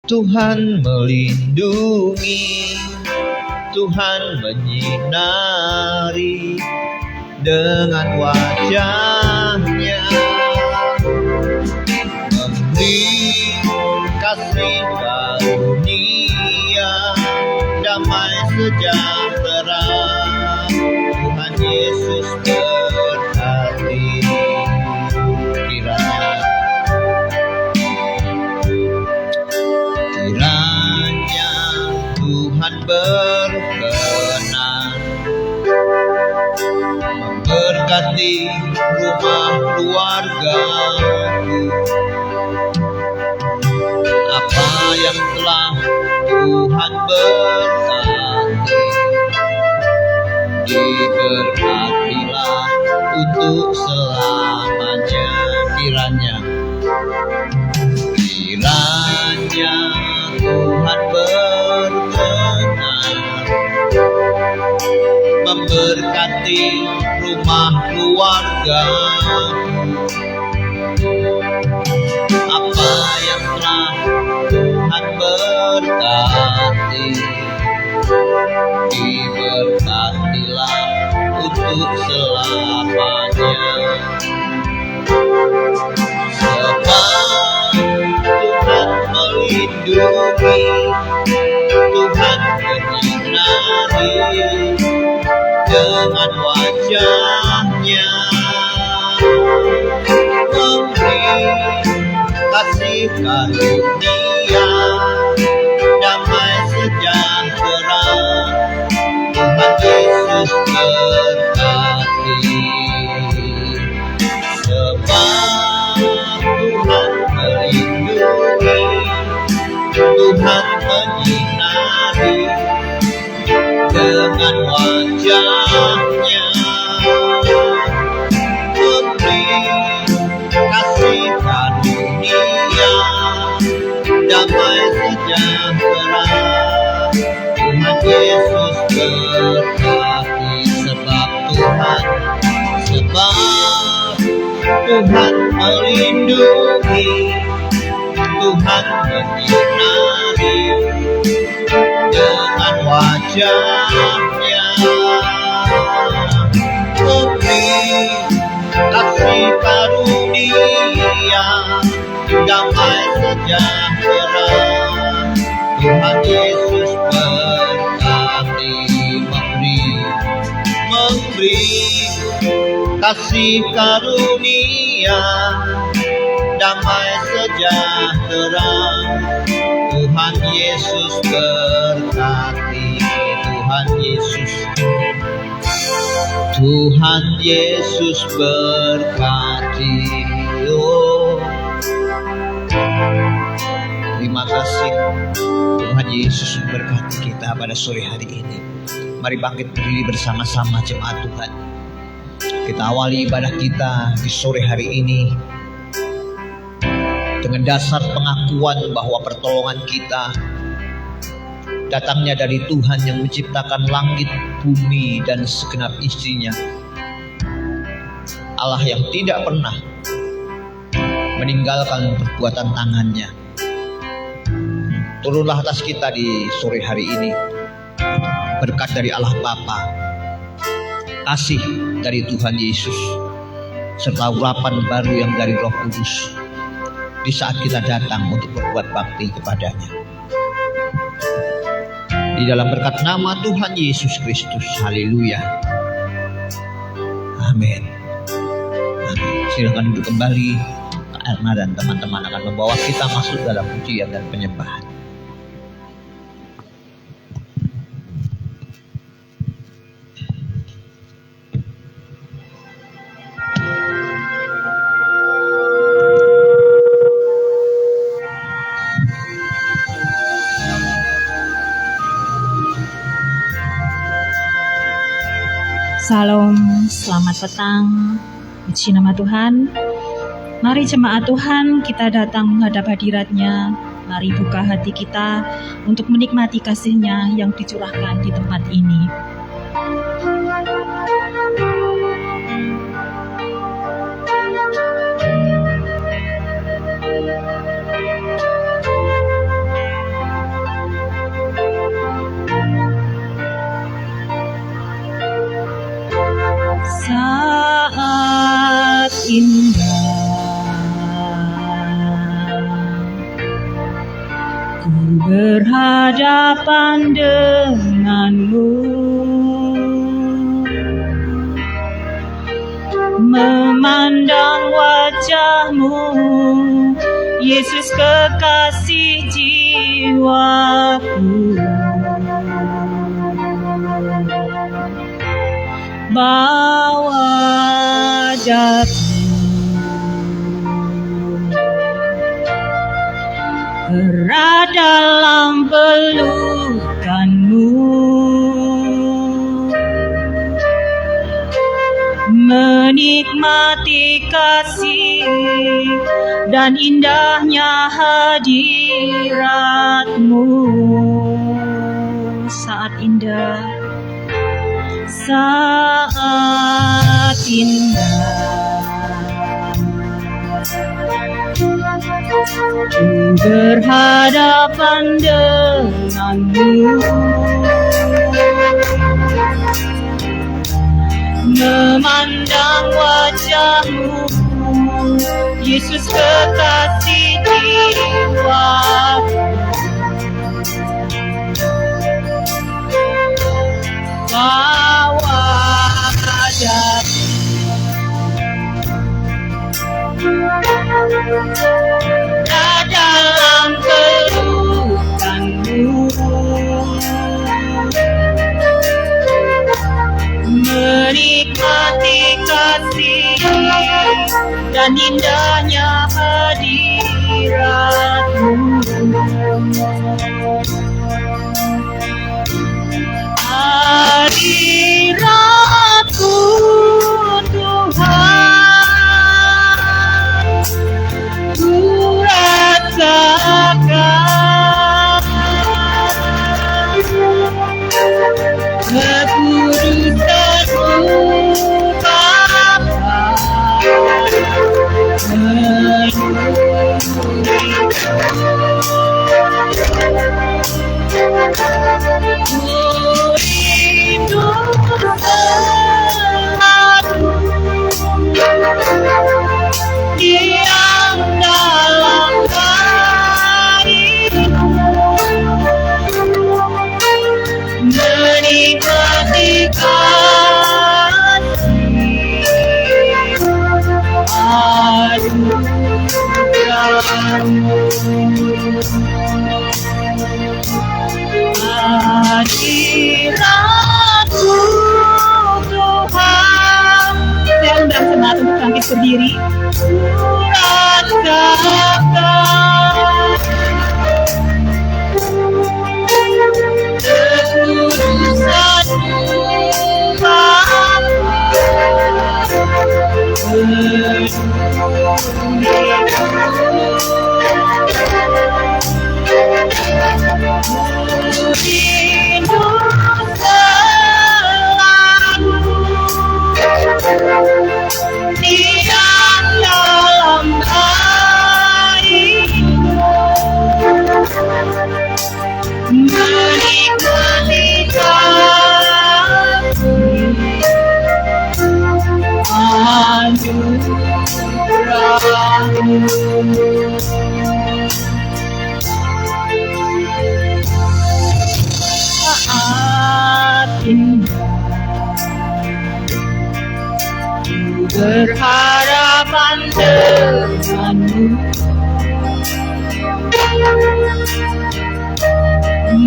Tuhan melindungi, Tuhan menyinari dengan wajahnya, memberi kasih karunia, damai sejahtera. Tuhan Yesus berkati. Kiranya Tuhan berkenan memberkati rumah keluargaku. Apa yang telah Tuhan berkati, diberkatilah untuk selamanya. Kiranya Tuhan berkenan memberkati rumah keluarga. Apa yang telah Tuhan berkati, diberkatilah untuk selamanya. Sebab Tuhan melindungi, Tuhan menyinari dengan wajahnya, memberi kasih karunia, damai sejahtera. Tuhan Yesus berkati. Sebab Tuhan melindungi, Tuhan menyinari dengan wajahnya, memberi kasih karunia, damai sejahtera. Tuhan Yesus berkati. Sebab Tuhan melindungi, Tuhan menyinari dengan wajahnya, memberi kasih karunia, damai sejahtera. Tuhan Yesus berkati. Memberi kasih karunia, damai sejahtera. Tuhan Yesus berkati. Tuhan Yesus berkati. Terima kasih Tuhan Yesus memberkati kita pada sore hari ini. Mari bangkit berdiri bersama-sama jemaat Tuhan. Kita awali ibadah kita di sore hari ini dengan dasar pengakuan bahwa pertolongan kita datangnya dari Tuhan yang menciptakan langit, bumi, dan segenap isinya. Allah yang tidak pernah meninggalkan perbuatan tangannya. Turunlah atas kita di sore hari ini berkat dari Allah Bapa, kasih dari Tuhan Yesus, serta urapan baru yang dari Roh Kudus di saat kita datang untuk berbuat bakti kepadanya. Di dalam berkat nama Tuhan Yesus Kristus, haleluya, amin. Silakan duduk kembali. Kak Erna dan teman-teman akan membawa kita masuk dalam pujian dan penyembahan. Salam, selamat petang, puji nama Tuhan. Mari jemaat Tuhan, kita datang menghadap hadirat-Nya. Mari buka hati kita untuk menikmati kasih-Nya yang dicurahkan di tempat ini. berhadapan denganmu, memandang wajahmu, Yesus kekasih jiwaku. Bawa daku erat dalam pelukanmu, menikmati kasih dan indahnya hadiratmu. Saat indah, saat indah, ku berhadapan denganmu, memandang wajahmu, Yesus kekasih jiwaku. Bawa daku dalam pelukanmu, menikmati kasih dan indahnya hadiratmu. Hadiratmu Tuhan, ku rasakan kekudusan-Mu Bapa diam dalam baitmu, menikmati kasih anugerah-Mu. Hadirat-Mu Tuhan. Saya undang semangat untuk bangkit berdiri. Rasakan kekudusan-Mu Bapa rindu selalu diam dalam baitmu, menikmati kasih anugerah-Mu. Saat indah, ku berhadapan denganmu,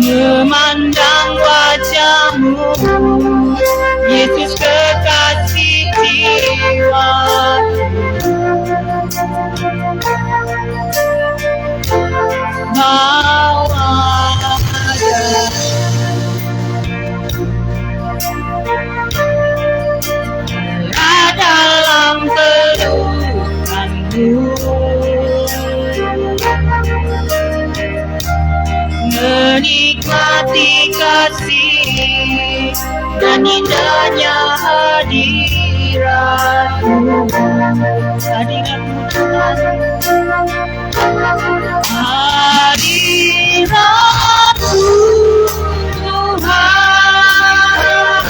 memandang wajahmu, Yesus kekasih jiwaku. Bawa dalam pelukanmu, menikmati kasih dan indahnya hadirat-Mu. Hadirat-Mu Tuhan, hadirat-Mu Tuhan,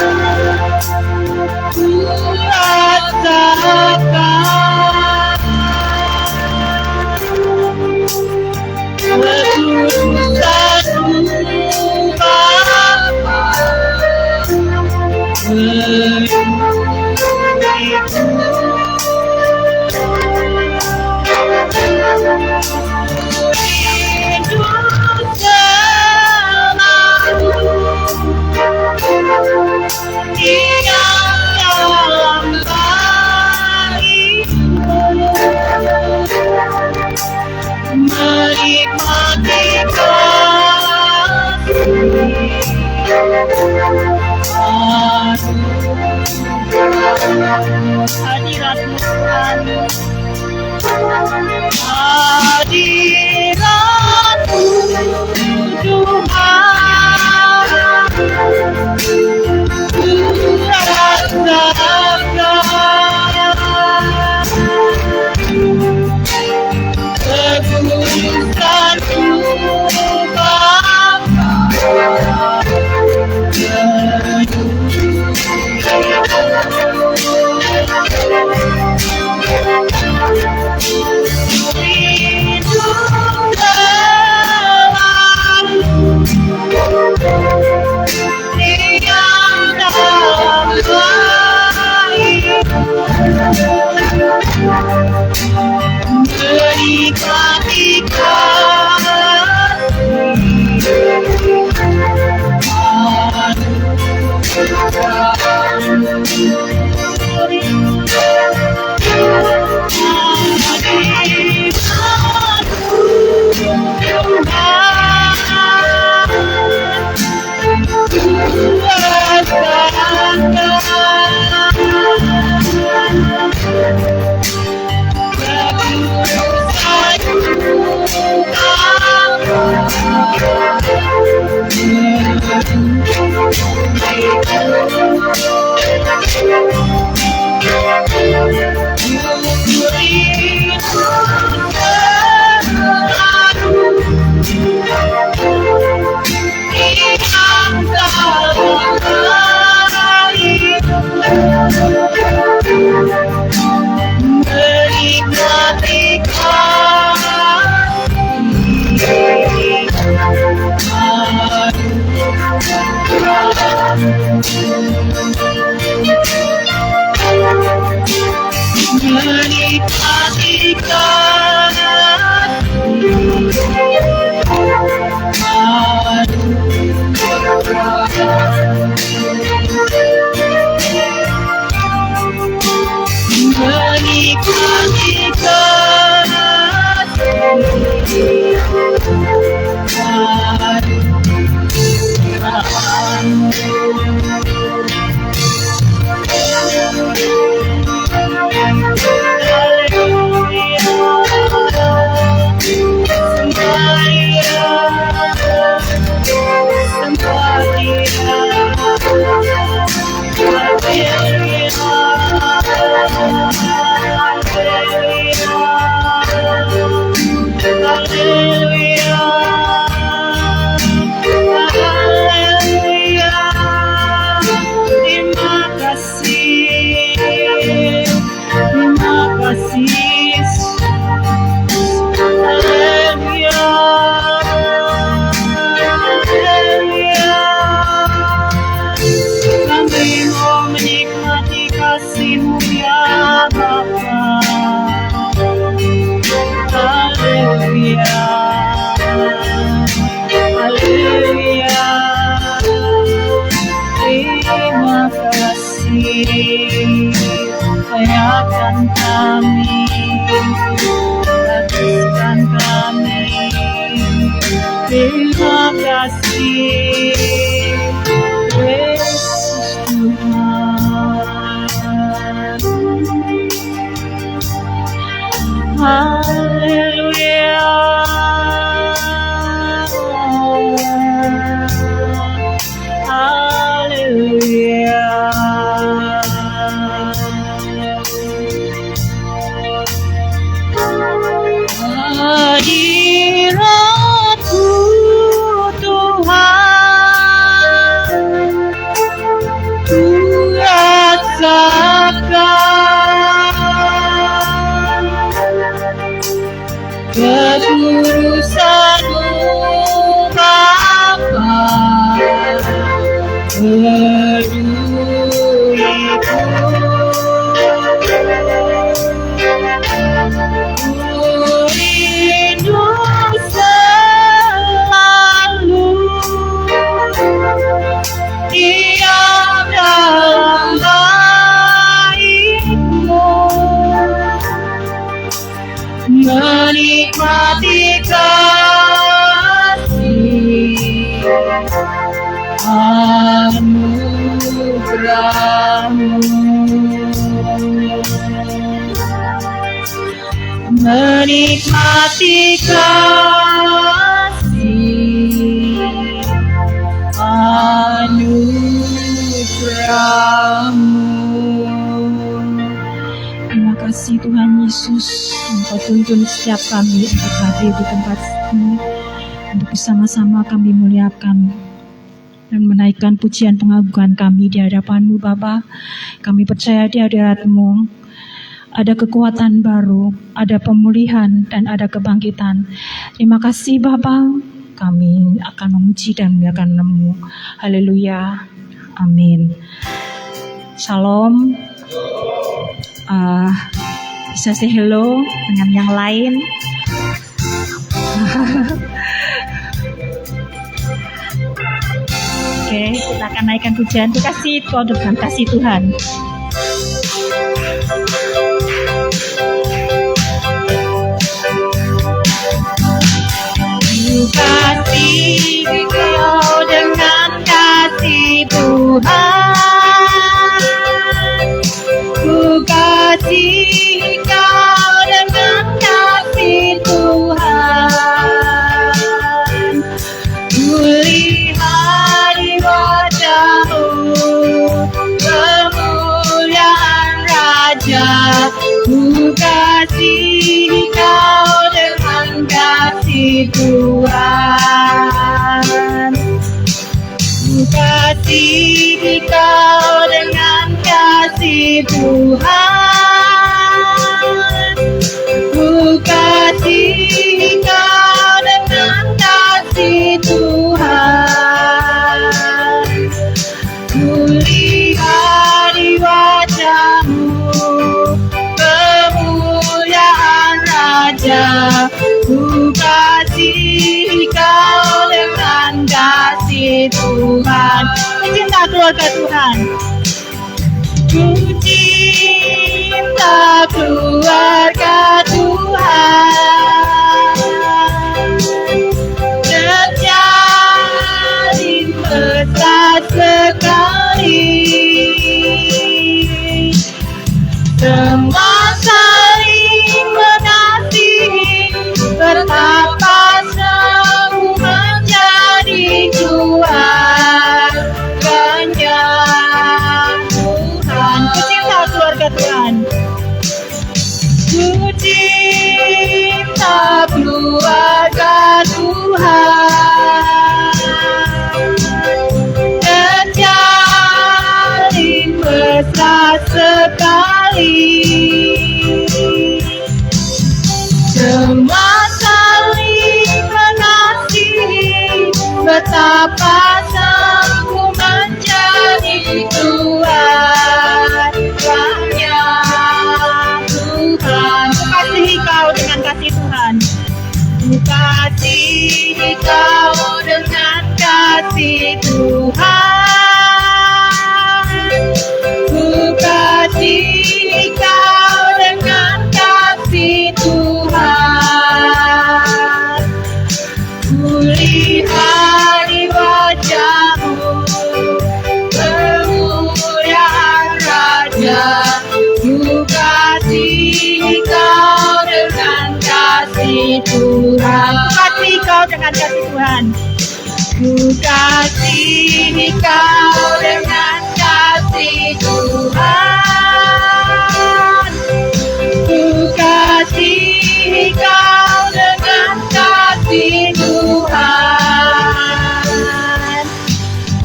ku rasakan kekudusan menikmati kasih-Mu ya Bapa. Haleluya, haleluya. Terima kasih, bayarkan kami, baptiskan kami. Terima kasih, Yesus Tuhan. Haleluya, haleluya. Hadirat-Mu Tuhan, ku rasakan kekudusan-Mu Bapa, peduliku. Ku rindu selalu diam dalam bait-Mu, menikmati kasih anugerah-Mu, menikmati kasih anugerah-Mu. Terima kasih Tuhan Yesus, Engkau tuntun setiap kami untuk hadir di tempat ini, untuk bersama-sama kami muliakan dan menaikkan pujian pengagungan kami di hadapan-Mu Bapa. Kami percaya di hadirat-Mu ada kekuatan baru, ada pemulihan, dan ada kebangkitan. Terima kasih Bapa, kami akan memuji dan memuliakan nama-Mu. Haleluya, amin. Shalom. Bisa say hello dengan yang lain. Oke, kita akan naikkan pujian. Terima kasih Tuhan, dengan kasih Tuhan. Ku kasih Kau dengan kasih Tuhan, ku kasih Kau dengan kasih Tuhan, ku lihat di wajah-Mu kemuliaan Raja. Ku kasih Kau dengan kasih Tuhan, ku kasih Kau dengan kasih Tuhan, ku kasih Kau dengan kasih Tuhan. keluarga Tuhan. Ku cinta keluarga Tuhan, terjalin mesra sekali. Semua saling mengasihi, betapa semu menjadi keluarganya Tuhan. Kucinta keluarga Tuhan. Kucinta keluarga Tuhan, terjalin mesra sekali. Semua saling mengasihi, betapa semu menjadi keluarganya Tuhan. Kasihi kau dengan kasih Tuhan. Kasihi kau dengan kasih Tuhan. Kasihi kau dengan kasih Tuhan. Kulihat di wajahmu kemuliaan Raja. Ku kasihi kau dengan kasih Tuhan. Kasihi kau dengan kasih Tuhan. Ku kasihi kau dengan kasih Tuhan. Ku kasihi kau dengan kasih Tuhan.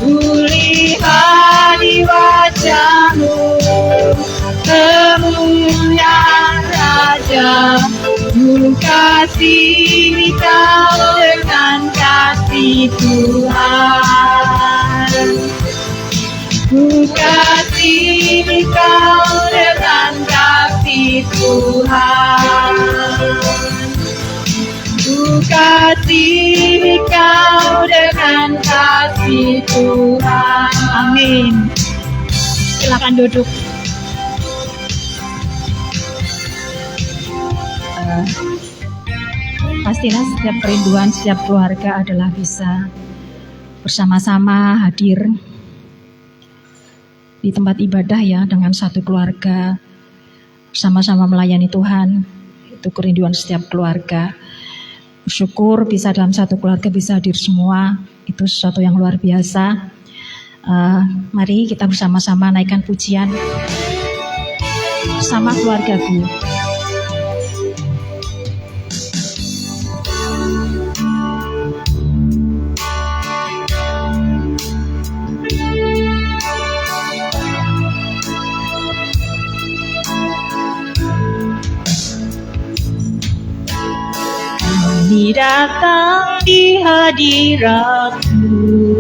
Kulihat di wajahmu kemuliaan Raja. Ku kasihi kau dengan kasih Tuhan. Ku kasihi kau dengan kasih Tuhan. Ku kasihi kau dengan kasih Tuhan. Amin. Silakan duduk. Pastilah setiap kerinduan setiap keluarga adalah bisa bersama-sama hadir di tempat ibadah ya, dengan satu keluarga, sama-sama melayani Tuhan. Itu kerinduan setiap keluarga. Bersyukur bisa dalam satu keluarga bisa hadir semua, itu sesuatu yang luar biasa. Mari kita bersama-sama naikkan pujian bersama keluargaku. Kami datang di hadirat-Mu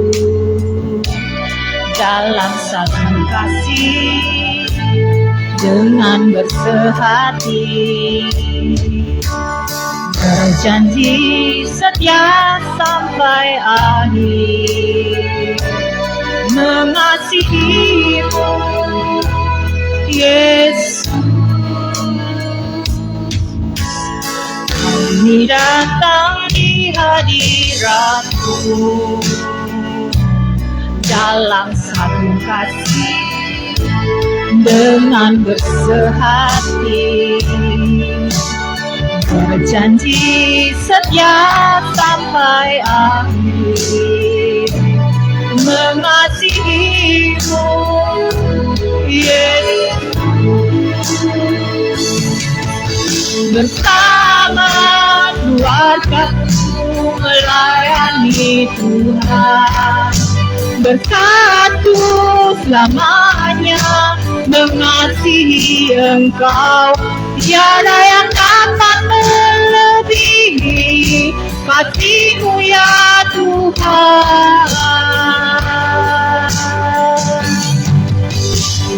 dalam satu kasih dengan bersehati, berjanji setia sampai akhir, mengasihi-Mu Yesus. Kami datang di hadirat-Mu dalam satu kasih dengan bersehati, berjanji setia sampai akhir, mengasihi-Mu Yesus. Bersama keluarga-Mu melayani Tuhan, bersatu selamanya mengasihi Engkau. Tiada yang dapat melebihi kasih-Mu ya Tuhan.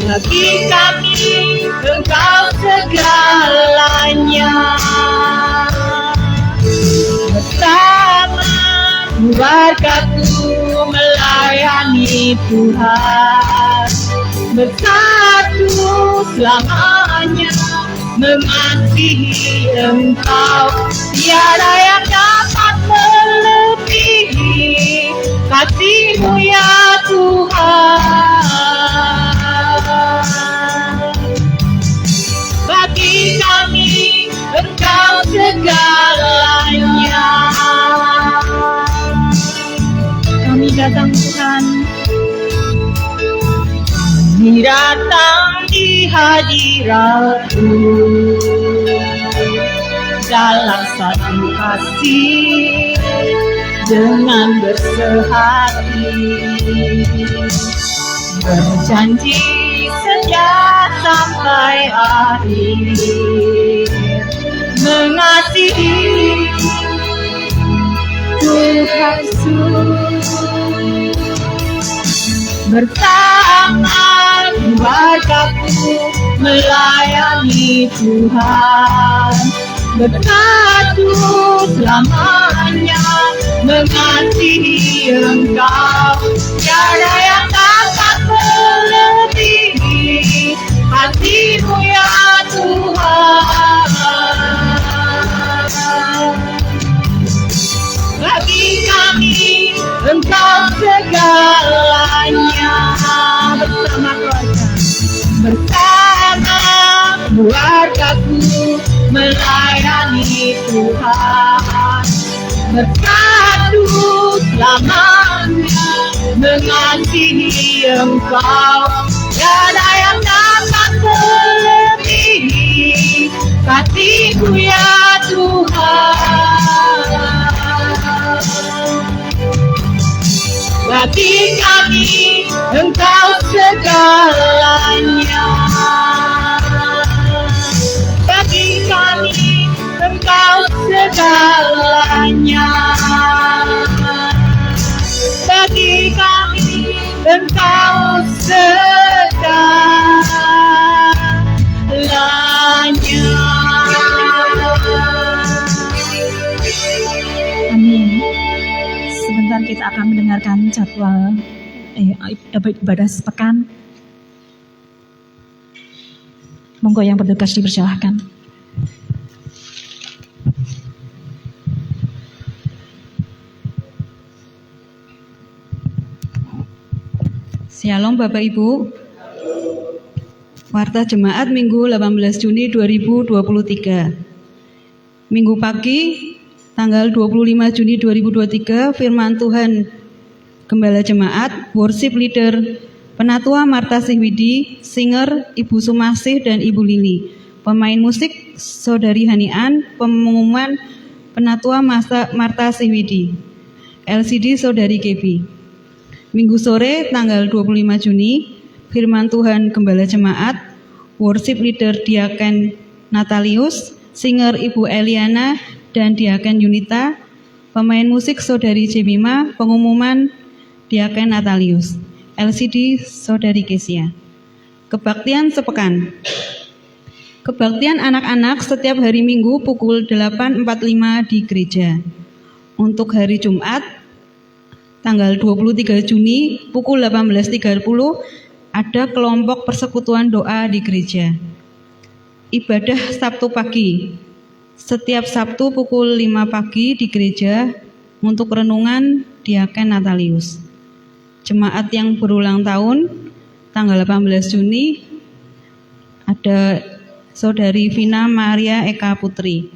Bagi kami Engkau segalanya. Bersama keluarga-Ku melayani melayani Tuhan, bersatu selamanya mengasihi Engkau. Tiada yang dapat melebihi kasih-Mu ya Tuhan. Bagi kami Engkau segalanya. Kami datang Tuhan, kami datang di hadirat-Mu dalam satu kasih dengan bersehati, berjanji setia sampai akhir, mengasihi Tuhan Yesus. Bersama keluargaku melayani Tuhan, bersatu selamanya mengasihi Engkau. Tiada yang dapat melebihi hati-Mu ya Tuhan. Bagi kami Engkau segalanya. Bersama keluargaku melayani Tuhan, bersatu selamanya mengasihi Engkau. Tiada yang dapat melebihi kasih-Mu ya Tuhan. Bagi kami Engkau segalanya. Bagi kami Engkau segalanya. Bagi kami Engkau segalanya. Amin. Sebentar kita akan mendengarkan jadwal ibadah sepekan. Monggo yang bertugas dipersilahkan. Shalom Bapak Ibu. Warta Jemaat Minggu 18 Juni 2023. Minggu pagi tanggal 25 Juni 2023, firman Tuhan Gembala Jemaat, worship leader Penatua Marta Sihwidi, singer Ibu Sumasih dan Ibu Lili, pemain musik Saudari Hanian, pengumuman Penatua Marta Sihwidi, LCD Saudari Kebi. Minggu sore tanggal 25 Juni, firman Tuhan Gembala Jemaat, worship leader Diaken Natalius, singer Ibu Eliana dan Diaken Yunita, pemain musik Saudari Jemima, pengumuman Diaken Natalius, LCD Saudari Kesia. Kebaktian sepekan. Kebaktian anak-anak setiap hari Minggu pukul 8.45 di gereja. Untuk hari Jumat tanggal 23 Juni pukul 18.30 ada kelompok persekutuan doa di gereja. Ibadah Sabtu pagi. Setiap Sabtu pukul 5 pagi di gereja untuk renungan Diaken Natalius. Jemaat yang berulang tahun tanggal 18 Juni ada Saudari Vina Maria Eka Putri.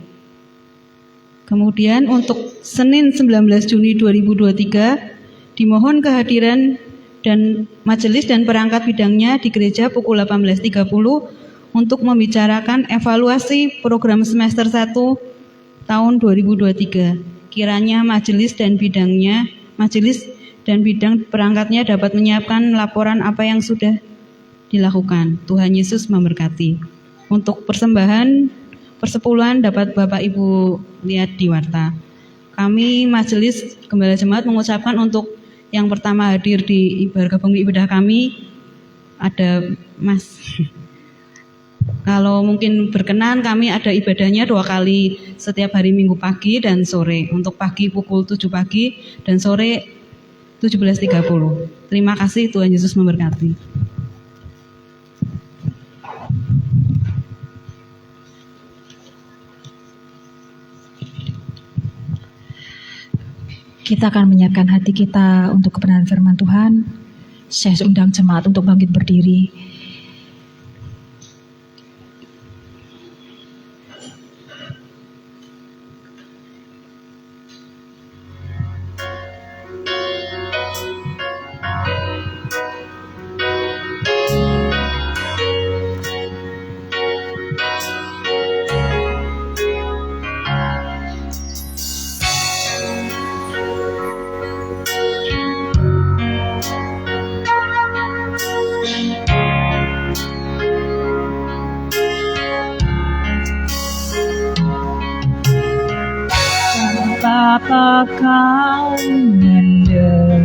Kemudian untuk Senin 19 Juni 2023 dimohon kehadiran dan majelis dan perangkat bidangnya di gereja pukul 18.30 untuk membicarakan evaluasi program semester 1 tahun 2023. Kiranya majelis dan bidang perangkatnya dapat menyiapkan laporan apa yang sudah dilakukan. Tuhan Yesus memberkati. Untuk persembahan persepuluhan dapat Bapak Ibu lihat di warta. Kami Majelis Gembala Jemaat mengucapkan untuk yang pertama hadir di bergabung di ibadah kami ada Mas. Kalau mungkin berkenan kami ada ibadahnya 2 kali setiap hari Minggu pagi dan sore. Untuk pagi pukul 7 pagi dan sore 17.30. Terima kasih, Tuhan Yesus memberkati. Kita akan menyiapkan hati kita untuk kebenaran firman Tuhan. Saya undang jemaat untuk bangkit berdiri. Bapa kau mendengar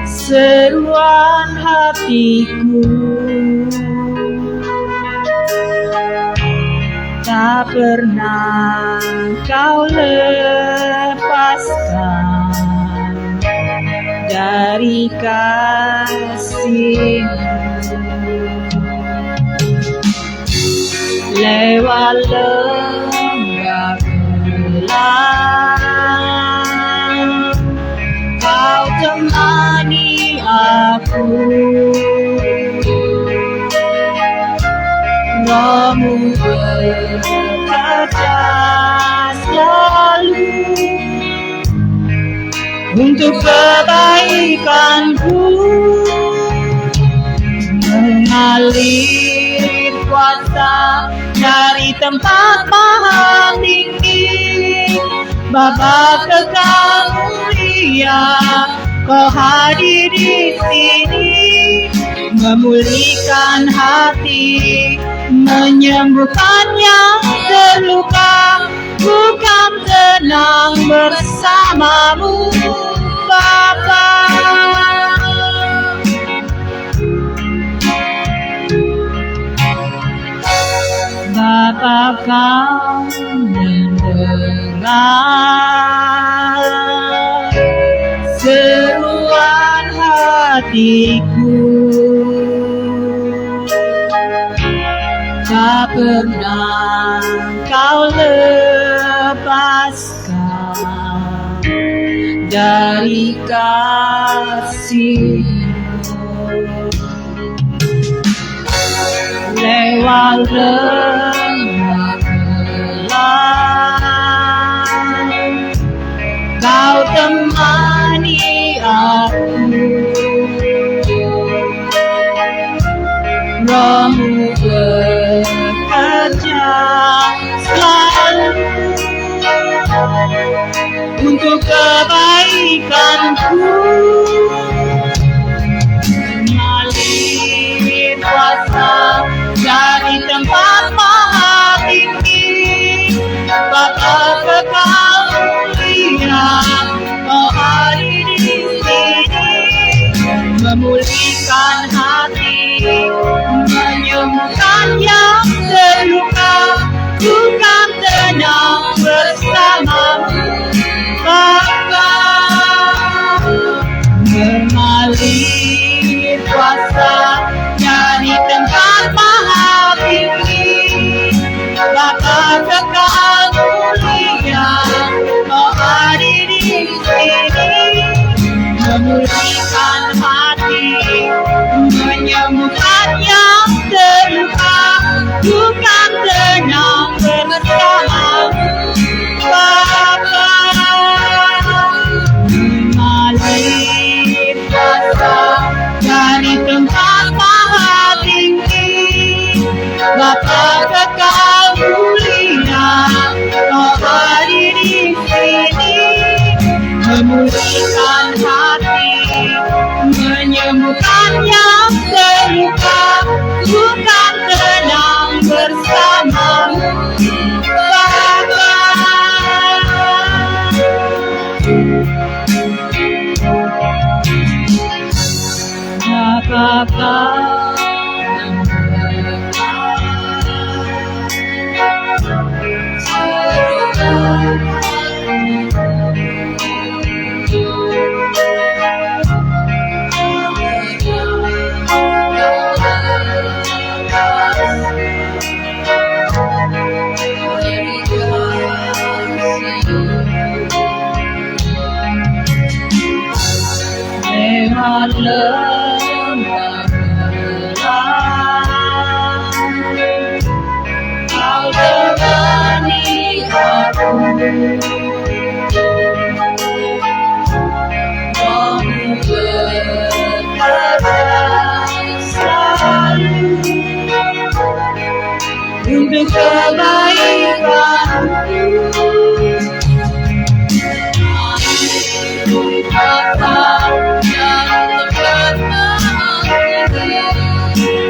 seruan hatiku, tak pernah kau lepaskan dari kasih-Mu. Lewat lembah gelap, kau temani aku. Roh-Mu bekerja selalu untuk kebaikanku, mengalir kuasa dari tempat maha tinggi. Bapa kekal mulia, kau hadir di sini, memulihkan hati, menyembuhkan yang terluka. Bukan tenang bersamamu, Bapa. Bapa kau mendengar seruan hatiku, tak pernah kau lepaskan dari kasih-Mu. Lewat lembah gelap, kau temani aku. Roh-Mu bekerja selalu untuk kebaikanku, mengalir kuasa dari tempat maha tinggi. Bapa kekal mulia, kau hadir di sini, memulihkan hati, menyembuhkan yang terluka. Bukan tenang bersamamu, Bapa, mengalir kuasa dari tempat maha tinggi. Bapa kekal mulia, kau hadir di sini, memulihkan hati, menyembuhkan yang terluka. Bukan tenang bersamamu, Bapa, mengalir kuasa dari tempat maha tinggi. Bapa kekal mulia, kau hadir di sini, memulihkan hati, menyembuhkan yang terluka. Bukan tenang bersamamu, Bapa. Bapa kau lemah gelap, Kau temani aku, Rohmu bekerja selalu untuk kebaikanku. Apa yang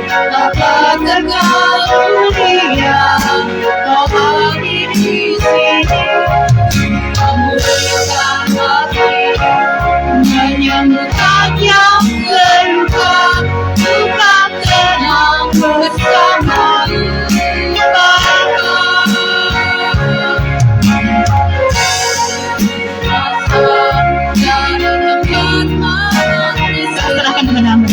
telah dapat terganggu dia, kau hadir di sini, memulihkan hati, menyembuhkan yang terluka, bukan tenang bersama serahkan kepadamu.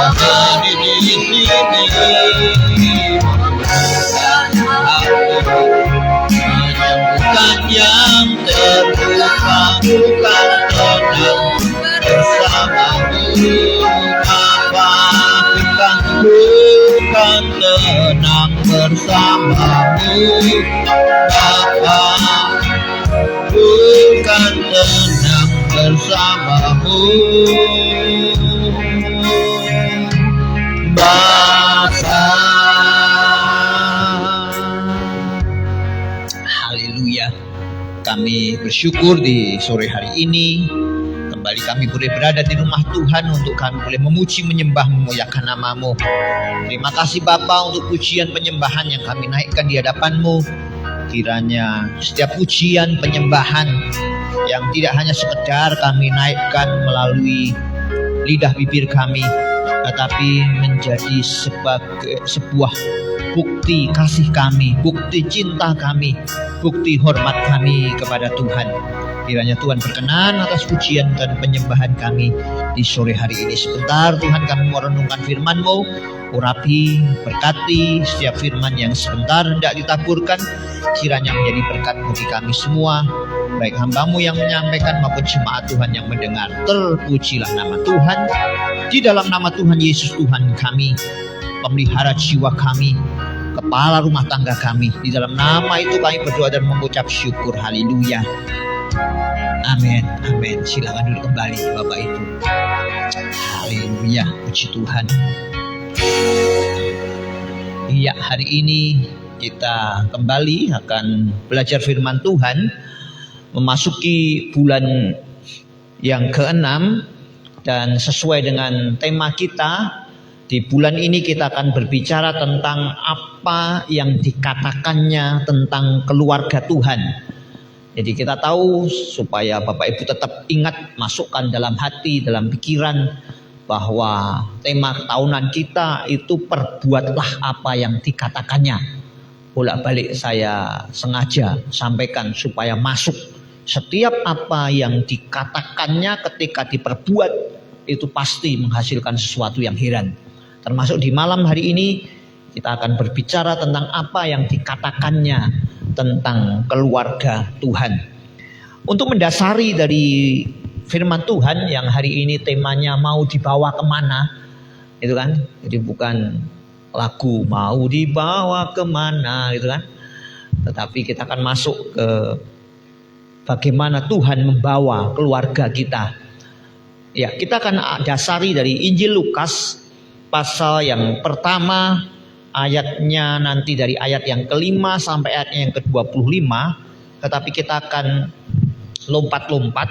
Hadir di sini, menyembuhkan yang terluka, bukan tenang bersamamu. Bapa, bukan tenang bersamamu. Bapa, bukan tenang bersamamu. Bapa. Haleluya. Kami bersyukur di sore hari ini kembali kami boleh berada di rumah Tuhan untuk kami boleh memuji, menyembah, memuliakan nama-Mu. Terima kasih Bapa untuk pujian penyembahan yang kami naikkan di hadapan-Mu. Kiranya setiap pujian penyembahan yang tidak hanya sekedar kami naikkan melalui lidah bibir kami, tetapi menjadi sebuah bukti kasih kami, bukti cinta kami, bukti hormat kami kepada Tuhan. Kiranya Tuhan berkenan atas pujian dan penyembahan kami di sore hari ini. Sebentar Tuhan kami merenungkan firman-Mu, urapi, berkati setiap firman yang sebentar hendak ditaburkan, kiranya menjadi berkat bagi kami semua, baik hamba-Mu yang menyampaikan maupun jemaat Tuhan yang mendengar. Terpujilah nama Tuhan. Di dalam nama Tuhan Yesus Tuhan kami, pemelihara jiwa kami, kepala rumah tangga kami, di dalam nama itu kami berdoa dan mengucap syukur. Haleluya. Amin, amin. Silakan duduk kembali Bapak Ibu. Haleluya, puji Tuhan. Iya, hari ini kita kembali akan belajar firman Tuhan, memasuki bulan yang ke-6, dan sesuai dengan tema kita di bulan ini kita akan berbicara tentang apa yang dikatakannya tentang keluarga Tuhan. Jadi kita tahu supaya Bapak Ibu tetap ingat, masukkan dalam hati, dalam pikiran, bahwa tema tahunan kita itu perbuatlah apa yang dikatakannya. Bolak-balik saya sengaja sampaikan supaya masuk. Setiap apa yang dikatakannya ketika diperbuat itu pasti menghasilkan sesuatu yang heran. Termasuk di malam hari ini kita akan berbicara tentang apa yang dikatakannya tentang keluarga Tuhan. Untuk mendasari dari firman Tuhan yang hari ini temanya mau dibawa kemana, itu kan, jadi bukan lagu mau dibawa kemana gitu kan, tetapi kita akan masuk ke bagaimana Tuhan membawa keluarga kita. Ya, kita akan dasari dari Injil Lukas pasal yang pertama, ayatnya nanti dari ayat yang ke-5 sampai ayatnya yang ke-25, tetapi kita akan lompat-lompat.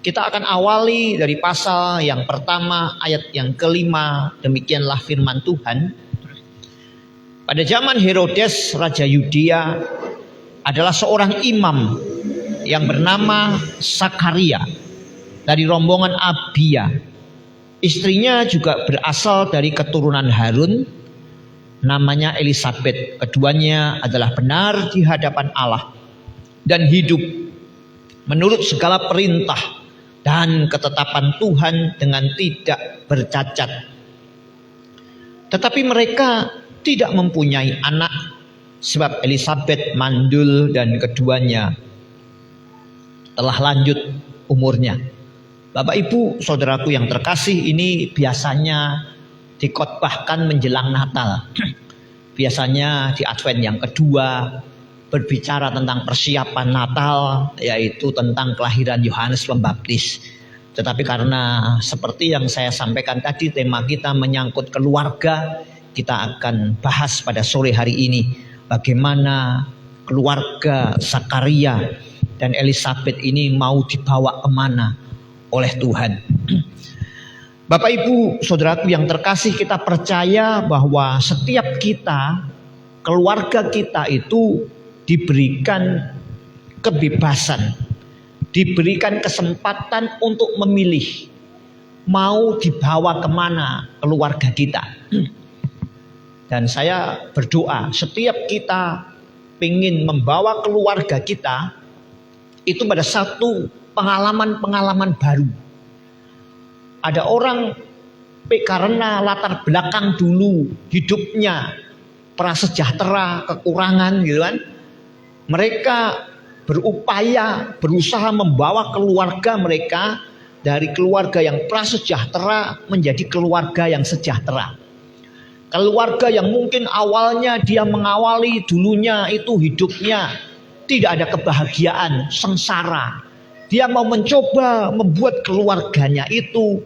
Kita akan awali dari pasal yang pertama, ayat yang ke-5. Demikianlah firman Tuhan. Pada zaman Herodes, Raja Yudea, adalah seorang imam yang bernama Sakaria dari rombongan Abia. Istrinya juga berasal dari keturunan Harun, namanya Elisabet. Keduanya adalah benar di hadapan Allah dan hidup menurut segala perintah dan ketetapan Tuhan dengan tidak bercacat. Tetapi mereka tidak mempunyai anak sebab Elisabet mandul dan keduanya telah lanjut umurnya. Bapak Ibu, saudaraku yang terkasih, ini biasanya dikhotbahkan menjelang Natal. Biasanya di Advent yang kedua berbicara tentang persiapan Natal, yaitu tentang kelahiran Yohanes Pembaptis. Tetapi karena seperti yang saya sampaikan tadi, tema kita menyangkut keluarga, kita akan bahas pada sore hari ini bagaimana keluarga Zakaria dan Elisabet ini mau dibawa kemana oleh Tuhan. Bapak Ibu, saudaraku yang terkasih, kita percaya bahwa setiap kita, keluarga kita itu diberikan kebebasan, diberikan kesempatan untuk memilih mau dibawa kemana keluarga kita. Dan saya berdoa setiap kita ingin membawa keluarga kita itu pada satu pengalaman-pengalaman baru. Ada orang karena latar belakang dulu hidupnya prasejahtera, kekurangan gitu kan, mereka berupaya, berusaha membawa keluarga mereka dari keluarga yang prasejahtera menjadi keluarga yang sejahtera. Keluarga yang mungkin awalnya dia mengawali dulunya itu hidupnya tidak ada kebahagiaan, sengsara. Dia mau mencoba membuat keluarganya itu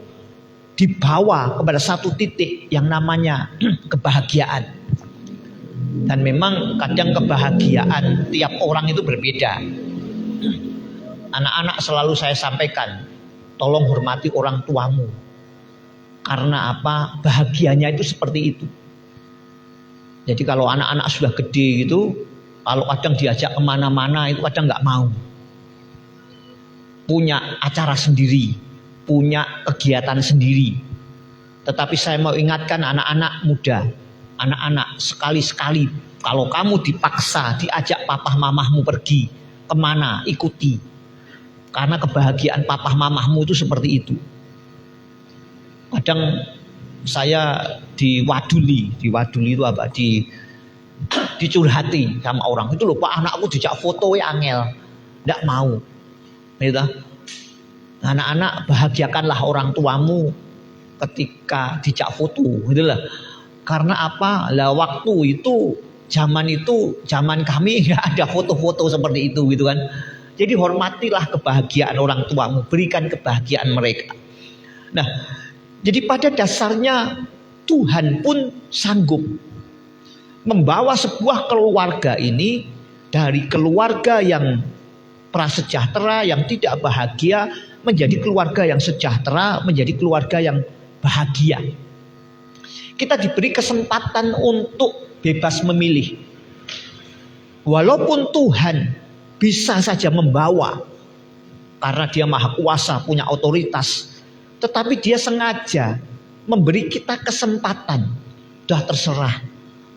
dibawa kepada satu titik yang namanya kebahagiaan. Dan memang kadang kebahagiaan tiap orang itu berbeda. Anak-anak selalu saya sampaikan, tolong hormati orang tuamu. Karena apa? Bahagianya itu seperti itu. Jadi kalau anak-anak sudah gede gitu, kalau kadang diajak kemana-mana itu kadang nggak mau. Punya acara sendiri, punya kegiatan sendiri. Tetapi saya mau ingatkan anak-anak muda, anak-anak sekali-sekali kalau kamu dipaksa diajak papa mamahmu pergi kemana, ikuti. Karena kebahagiaan papa mamahmu itu seperti itu. Kadang saya diwaduli itu apa? Dicurhati sama orang. Itu loh Pak, anakku dijak foto ya angel. Nggak mau. Gitu. Anak-anak, bahagiakanlah orang tuamu ketika dijak foto, gitu lah. Karena apa? Lah waktu itu zaman kami nggak ada foto-foto seperti itu, gitu kan. Jadi hormatilah kebahagiaan orang tuamu, berikan kebahagiaan mereka. Nah, jadi pada dasarnya Tuhan pun sanggup membawa sebuah keluarga ini dari keluarga yang prasejahtera, yang tidak bahagia, menjadi keluarga yang sejahtera, menjadi keluarga yang bahagia. Kita diberi kesempatan untuk bebas memilih. Walaupun Tuhan bisa saja membawa, karena Dia Maha Kuasa, punya otoritas, tetapi Dia sengaja memberi kita kesempatan. Dah terserah,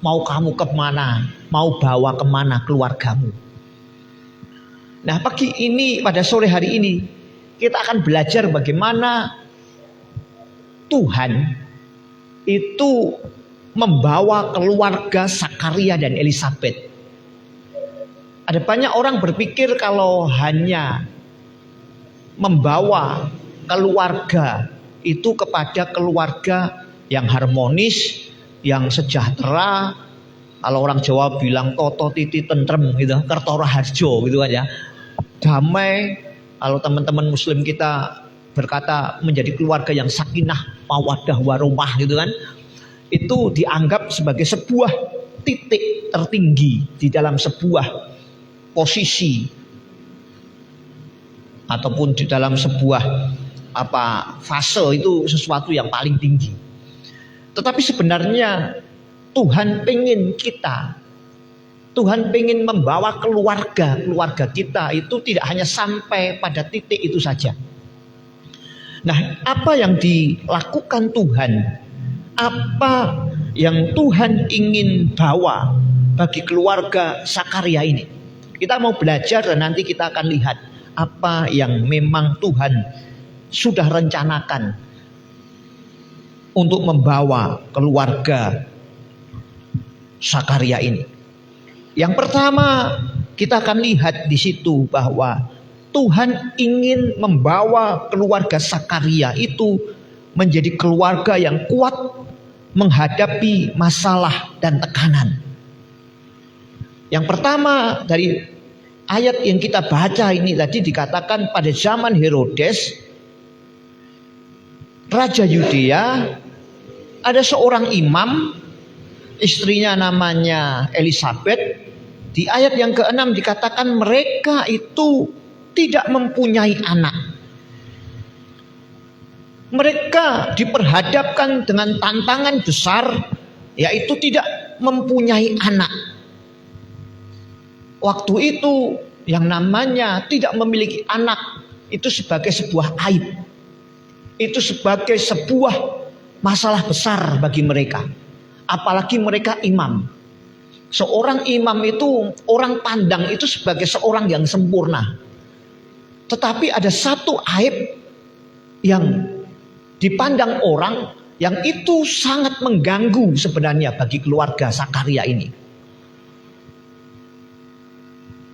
mau kamu kemana, mau bawa kemana keluargamu. Nah, pagi ini, pada sore hari ini, kita akan belajar bagaimana Tuhan itu membawa keluarga Zakaria dan Elisabet. Ada banyak orang berpikir kalau hanya membawa keluarga itu kepada keluarga yang harmonis, yang sejahtera. Kalau orang Jawa bilang toto titi tentrem gitu, kertora harjo gitu aja. Damai. Kalau teman-teman muslim kita berkata menjadi keluarga yang sakinah, mawaddah warahmah gitu kan. Itu dianggap sebagai sebuah titik tertinggi di dalam sebuah posisi ataupun di dalam sebuah fase, itu sesuatu yang paling tinggi. Tetapi sebenarnya Tuhan pengen membawa keluarga kita itu tidak hanya sampai pada titik itu saja. Nah, apa yang dilakukan Tuhan, apa yang Tuhan ingin bawa bagi keluarga Zakaria ini, kita mau belajar dan nanti kita akan lihat apa yang memang Tuhan sudah rencanakan untuk membawa keluarga Zakaria ini. Yang pertama, kita akan lihat di situ bahwa Tuhan ingin membawa keluarga Sakaria itu menjadi keluarga yang kuat menghadapi masalah dan tekanan. Yang pertama dari ayat yang kita baca ini tadi dikatakan pada zaman Herodes, Raja Yudea, ada seorang imam, istrinya namanya Elisabeth. Di ayat yang ke-6 dikatakan mereka itu tidak mempunyai anak. Mereka diperhadapkan dengan tantangan besar, yaitu tidak mempunyai anak. Waktu itu yang namanya tidak memiliki anak itu sebagai sebuah aib. Itu sebagai sebuah masalah besar bagi mereka. Apalagi mereka imam. Seorang imam itu orang pandang itu sebagai seorang yang sempurna. Tetapi ada satu aib yang dipandang orang yang itu sangat mengganggu sebenarnya bagi keluarga Sakaria ini.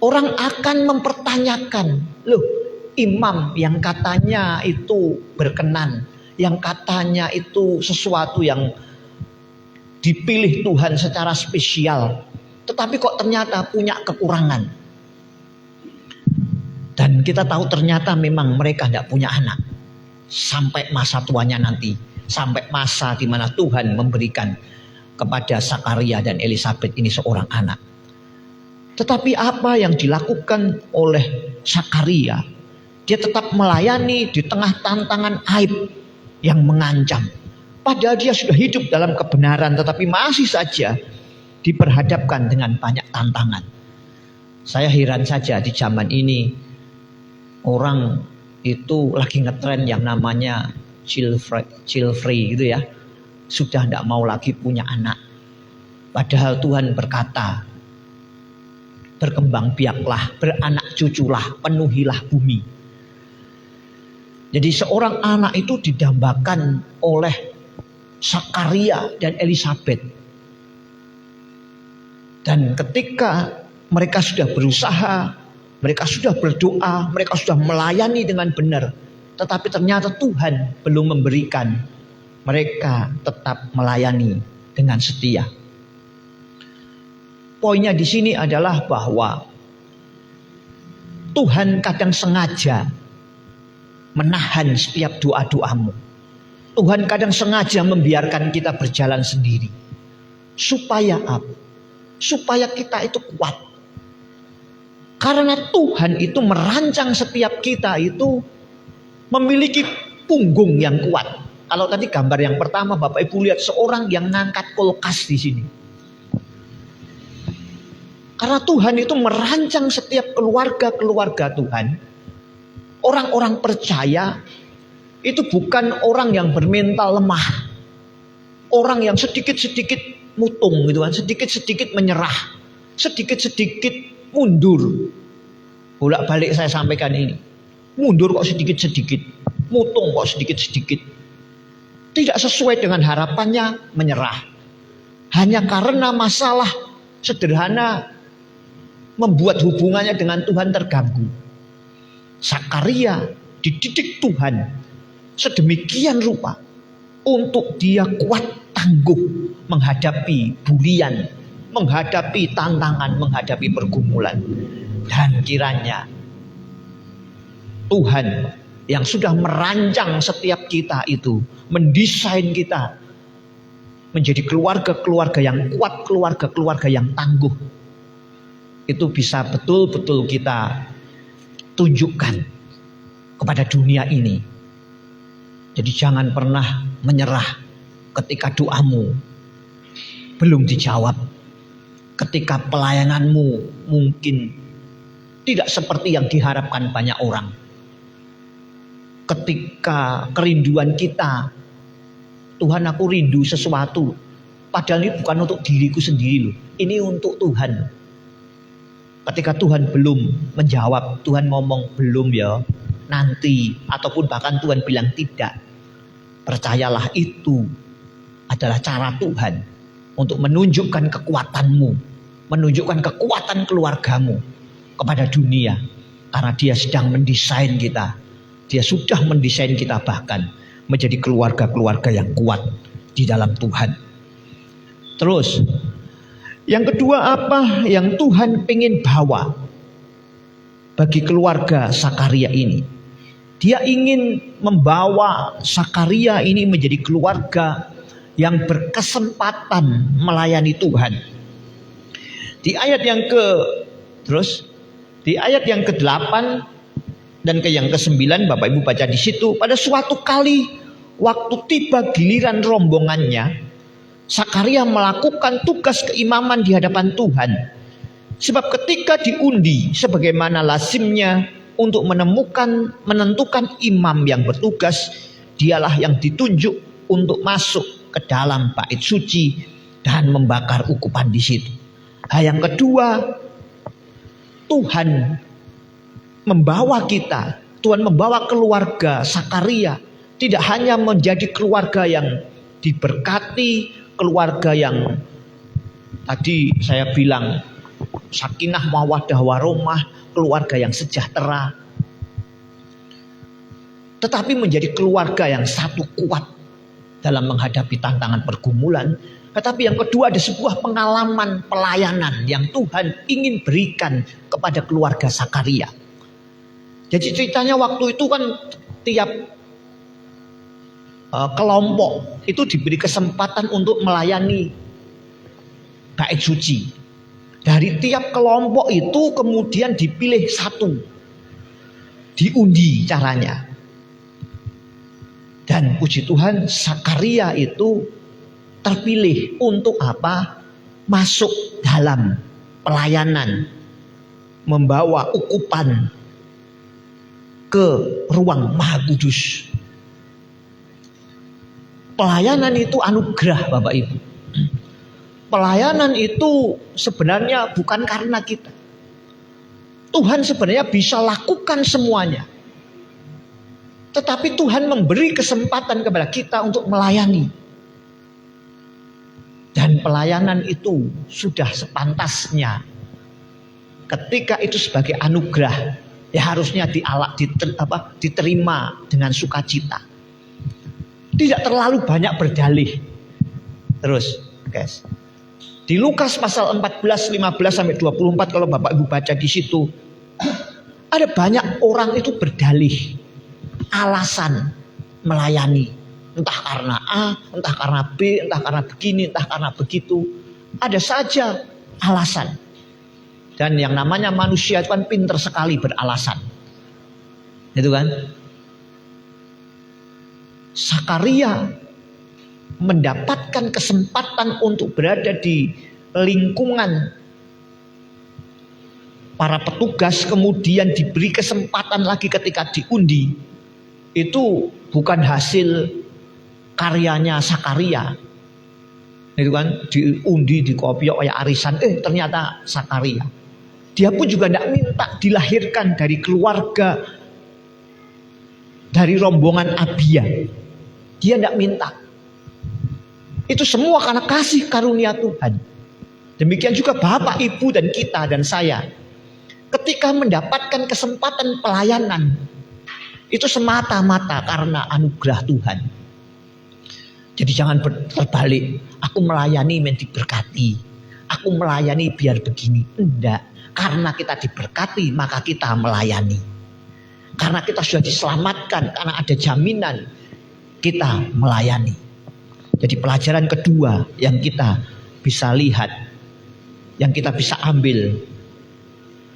Orang akan mempertanyakan, loh, imam yang katanya itu berkenan, yang katanya itu sesuatu yang dipilih Tuhan secara spesial, tetapi kok ternyata punya kekurangan. Dan kita tahu ternyata memang mereka tidak punya anak sampai masa tuanya nanti, sampai masa di mana Tuhan memberikan kepada Sakaria dan Elisabeth ini seorang anak. Tetapi apa yang dilakukan oleh Sakaria? Dia tetap melayani di tengah tantangan aib yang mengancam. Padahal dia sudah hidup dalam kebenaran, tetapi masih saja diperhadapkan dengan banyak tantangan. Saya heran saja di zaman ini, orang itu lagi ngetren yang namanya child free gitu ya. Sudah tidak mau lagi punya anak. Padahal Tuhan berkata, berkembang biaklah, beranak cuculah, penuhilah bumi. Jadi seorang anak itu didambakan oleh Sakaria dan Elisabeth. Dan ketika mereka sudah berusaha, mereka sudah berdoa, mereka sudah melayani dengan benar, tetapi ternyata Tuhan belum memberikan, mereka tetap melayani dengan setia. Poinnya di sini adalah bahwa Tuhan kadang sengaja menahan setiap doa-doamu. Tuhan kadang sengaja membiarkan kita berjalan sendiri. Supaya apa? Supaya kita itu kuat. Karena Tuhan itu merancang setiap kita itu memiliki punggung yang kuat. Kalau tadi gambar yang pertama Bapak Ibu lihat seorang yang ngangkat kulkas di sini. Karena Tuhan itu merancang setiap keluarga-keluarga Tuhan. Orang-orang percaya itu bukan orang yang bermental lemah. Orang yang sedikit-sedikit mutung gitu kan, sedikit-sedikit menyerah, sedikit-sedikit mundur. Bolak-balik saya sampaikan ini. Mundur kok sedikit-sedikit, mutung kok sedikit-sedikit. Tidak sesuai dengan harapannya, menyerah. Hanya karena masalah sederhana membuat hubungannya dengan Tuhan terganggu. Sakaria dididik Tuhan sedemikian rupa untuk dia kuat tangguh menghadapi bulian, menghadapi tantangan, menghadapi pergumulan. Dan kiranya Tuhan yang sudah merancang setiap kita itu, mendesain kita menjadi keluarga-keluarga yang kuat, keluarga-keluarga yang tangguh, itu bisa betul-betul kita tunjukkan kepada dunia ini. Jadi jangan pernah menyerah ketika doamu belum dijawab, ketika pelayananmu mungkin tidak seperti yang diharapkan banyak orang, ketika kerinduan kita, Tuhan aku rindu sesuatu, padahal ini bukan untuk diriku sendiri loh, ini untuk Tuhan. Ketika Tuhan belum menjawab, Tuhan ngomong belum ya, nanti, ataupun bahkan Tuhan bilang tidak, percayalah itu adalah cara Tuhan untuk menunjukkan kekuatanmu, menunjukkan kekuatan keluargamu kepada dunia. Karena dia sedang mendesain kita. Dia sudah mendesain kita bahkan menjadi keluarga-keluarga yang kuat di dalam Tuhan. Terus, yang kedua apa yang Tuhan ingin bawa bagi keluarga Sakaria ini? Dia ingin membawa Sakaria ini menjadi keluarga yang berkesempatan melayani Tuhan. Di ayat yang ke-8 dan yang ke-9 Bapak Ibu baca di situ, pada suatu kali waktu tiba giliran rombongannya, Sakaria melakukan tugas keimaman di hadapan Tuhan. Sebab ketika diundi sebagaimana lazimnya untuk menentukan imam yang bertugas, dialah yang ditunjuk untuk masuk ke dalam bait suci dan membakar ukupan di situ. Yang kedua, Tuhan membawa kita, Tuhan membawa keluarga Sakaria tidak hanya menjadi keluarga yang diberkati, keluarga yang tadi saya bilang sakinah mawaddah warahmah, keluarga yang sejahtera, tetapi menjadi keluarga yang satu kuat dalam menghadapi tantangan pergumulan. Tetapi yang kedua, ada sebuah pengalaman pelayanan yang Tuhan ingin berikan kepada keluarga Sakaria. Jadi ceritanya waktu itu kan tiap kelompok itu diberi kesempatan untuk melayani bait suci. Dari tiap kelompok itu kemudian dipilih satu, diundi caranya. Dan puji Tuhan, Sakaria itu terpilih untuk apa? Masuk dalam pelayanan, membawa ukupan ke ruang Maha Kudus. Pelayanan itu anugerah Bapak Ibu. Pelayanan itu sebenarnya bukan karena kita. Tuhan sebenarnya bisa lakukan semuanya. Tetapi Tuhan memberi kesempatan kepada kita untuk melayani. Dan pelayanan itu sudah sepantasnya. Ketika itu sebagai anugerah, ya harusnya diterima dengan sukacita. Tidak terlalu banyak berdalih. Terus, guys. Di Lukas pasal 14, 15 sampai 24 kalau Bapak Ibu baca di situ, ada banyak orang itu berdalih alasan melayani, entah karena A, entah karena B, entah karena begini, entah karena begitu. Ada saja alasan. Dan yang namanya manusia itu kan pinter sekali beralasan. Itu kan? Sakaria mendapatkan kesempatan untuk berada di lingkungan para petugas, kemudian diberi kesempatan lagi ketika diundi. Itu bukan hasil karyanya Sakaria. Itu kan diundi, dikopiok kayak arisan, ternyata Sakaria. Dia pun juga tidak minta dilahirkan dari keluarga, dari rombongan Abia. Dia tidak minta. Itu semua karena kasih karunia Tuhan. Demikian juga Bapak, Ibu, dan kita dan saya. Ketika mendapatkan kesempatan pelayanan, itu semata-mata karena anugerah Tuhan. Jadi jangan terbalik. Aku melayani biar diberkati. Aku melayani biar begini. Enggak. Karena kita diberkati maka kita melayani. Karena kita sudah diselamatkan, karena ada jaminan, kita melayani. Jadi pelajaran kedua yang kita bisa lihat, yang kita bisa ambil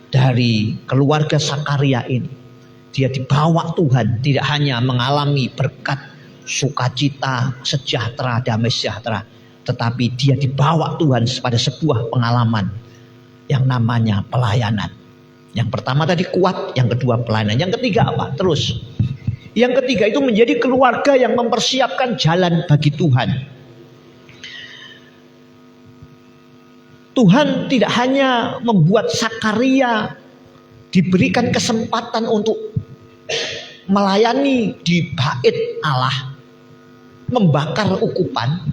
dari keluarga Sakaria ini, dia dibawa Tuhan tidak hanya mengalami berkat, sukacita, sejahtera, damai sejahtera, tetapi dia dibawa Tuhan pada sebuah pengalaman yang namanya pelayanan. Yang pertama tadi kuat, yang kedua pelayanan, yang ketiga apa? Terus. Yang ketiga itu menjadi keluarga yang mempersiapkan jalan bagi Tuhan. Tuhan tidak hanya membuat Sakaria diberikan kesempatan untuk melayani di bait Allah, membakar ukupan,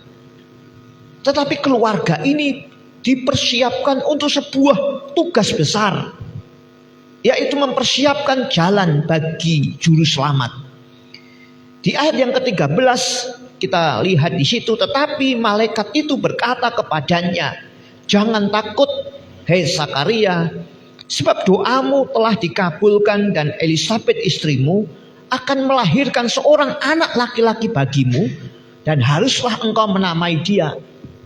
tetapi keluarga ini dipersiapkan untuk sebuah tugas besar, yaitu mempersiapkan jalan bagi juru selamat. Di ayat yang ke-13 kita lihat di situ, tetapi malaikat itu berkata kepadanya, jangan takut, hei Sakaria, sebab doamu telah dikabulkan dan Elisabet istrimu akan melahirkan seorang anak laki-laki bagimu dan haruslah engkau menamai dia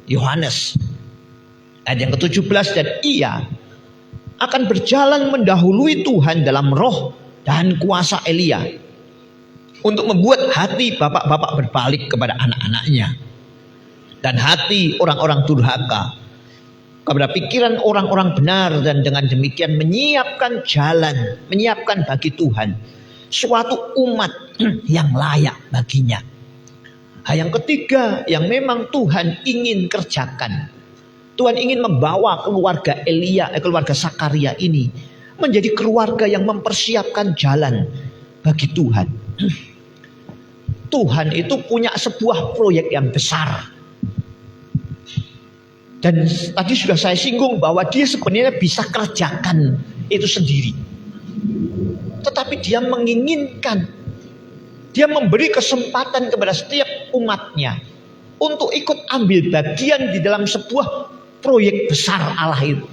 Yohanes. Ayat yang ke-17, dan ia akan berjalan mendahului Tuhan dalam roh dan kuasa Elia untuk membuat hati bapak-bapak berbalik kepada anak-anaknya dan hati orang-orang durhaka kepada pikiran orang-orang benar, dan dengan demikian menyiapkan jalan, menyiapkan bagi Tuhan suatu umat yang layak baginya. Hal yang ketiga yang memang Tuhan ingin kerjakan, Tuhan ingin membawa keluarga keluarga Sakaria ini menjadi keluarga yang mempersiapkan jalan bagi Tuhan. Tuhan itu punya sebuah proyek yang besar. Dan tadi sudah saya singgung bahwa dia sebenarnya bisa kerjakan itu sendiri. Tetapi dia menginginkan, dia memberi kesempatan kepada setiap umatnya untuk ikut ambil bagian di dalam sebuah proyek besar Allah itu.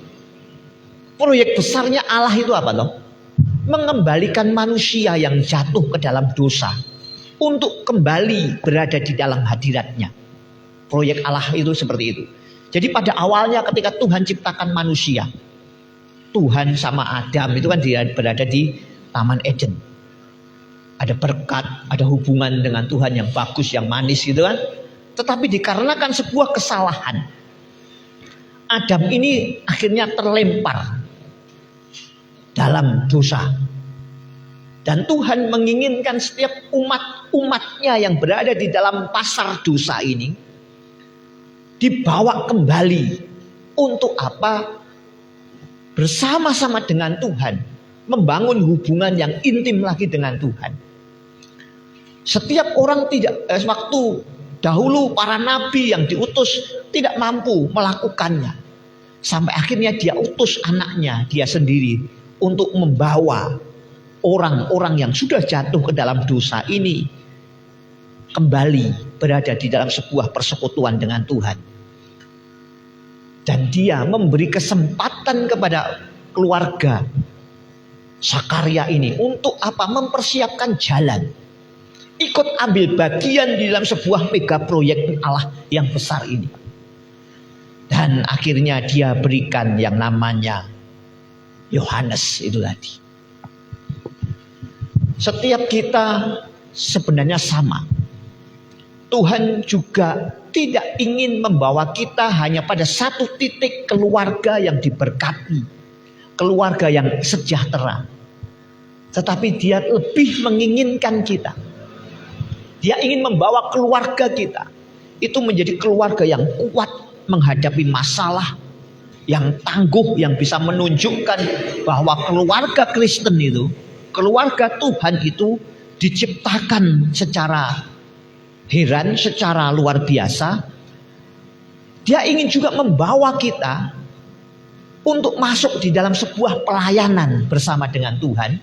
Proyek besarnya Allah itu apa loh? Mengembalikan manusia yang jatuh ke dalam dosa untuk kembali berada di dalam hadiratnya. Proyek Allah itu seperti itu. Jadi pada awalnya ketika Tuhan ciptakan manusia, Tuhan sama Adam itu kan dia berada di Taman Eden. Ada berkat, ada hubungan dengan Tuhan yang bagus, yang manis gitu kan. Tetapi dikarenakan sebuah kesalahan, Adam ini akhirnya terlempar dalam dosa. Dan Tuhan menginginkan setiap umatnya yang berada di dalam pasar dosa ini dibawa kembali. Untuk apa? Bersama-sama dengan Tuhan, membangun hubungan yang intim lagi dengan Tuhan. Setiap orang waktu dahulu para nabi yang diutus tidak mampu melakukannya. Sampai akhirnya dia utus anaknya, dia sendiri, untuk membawa orang-orang yang sudah jatuh ke dalam dosa ini kembali berada di dalam sebuah persekutuan dengan Tuhan. Dan dia memberi kesempatan kepada keluarga Sakaria ini untuk apa? Mempersiapkan jalan, ikut ambil bagian di dalam sebuah mega proyek Allah yang besar ini. Dan akhirnya dia berikan yang namanya Yohanes itu tadi. Setiap kita sebenarnya sama. Tuhan juga tidak ingin membawa kita hanya pada satu titik keluarga yang diberkati, keluarga yang sejahtera. Tetapi dia lebih menginginkan kita. Dia ingin membawa keluarga kita itu menjadi keluarga yang kuat menghadapi masalah, yang tangguh, yang bisa menunjukkan bahwa keluarga Kristen itu, keluarga Tuhan itu diciptakan secara heran, secara luar biasa. Dia ingin juga membawa kita untuk masuk di dalam sebuah pelayanan bersama dengan Tuhan.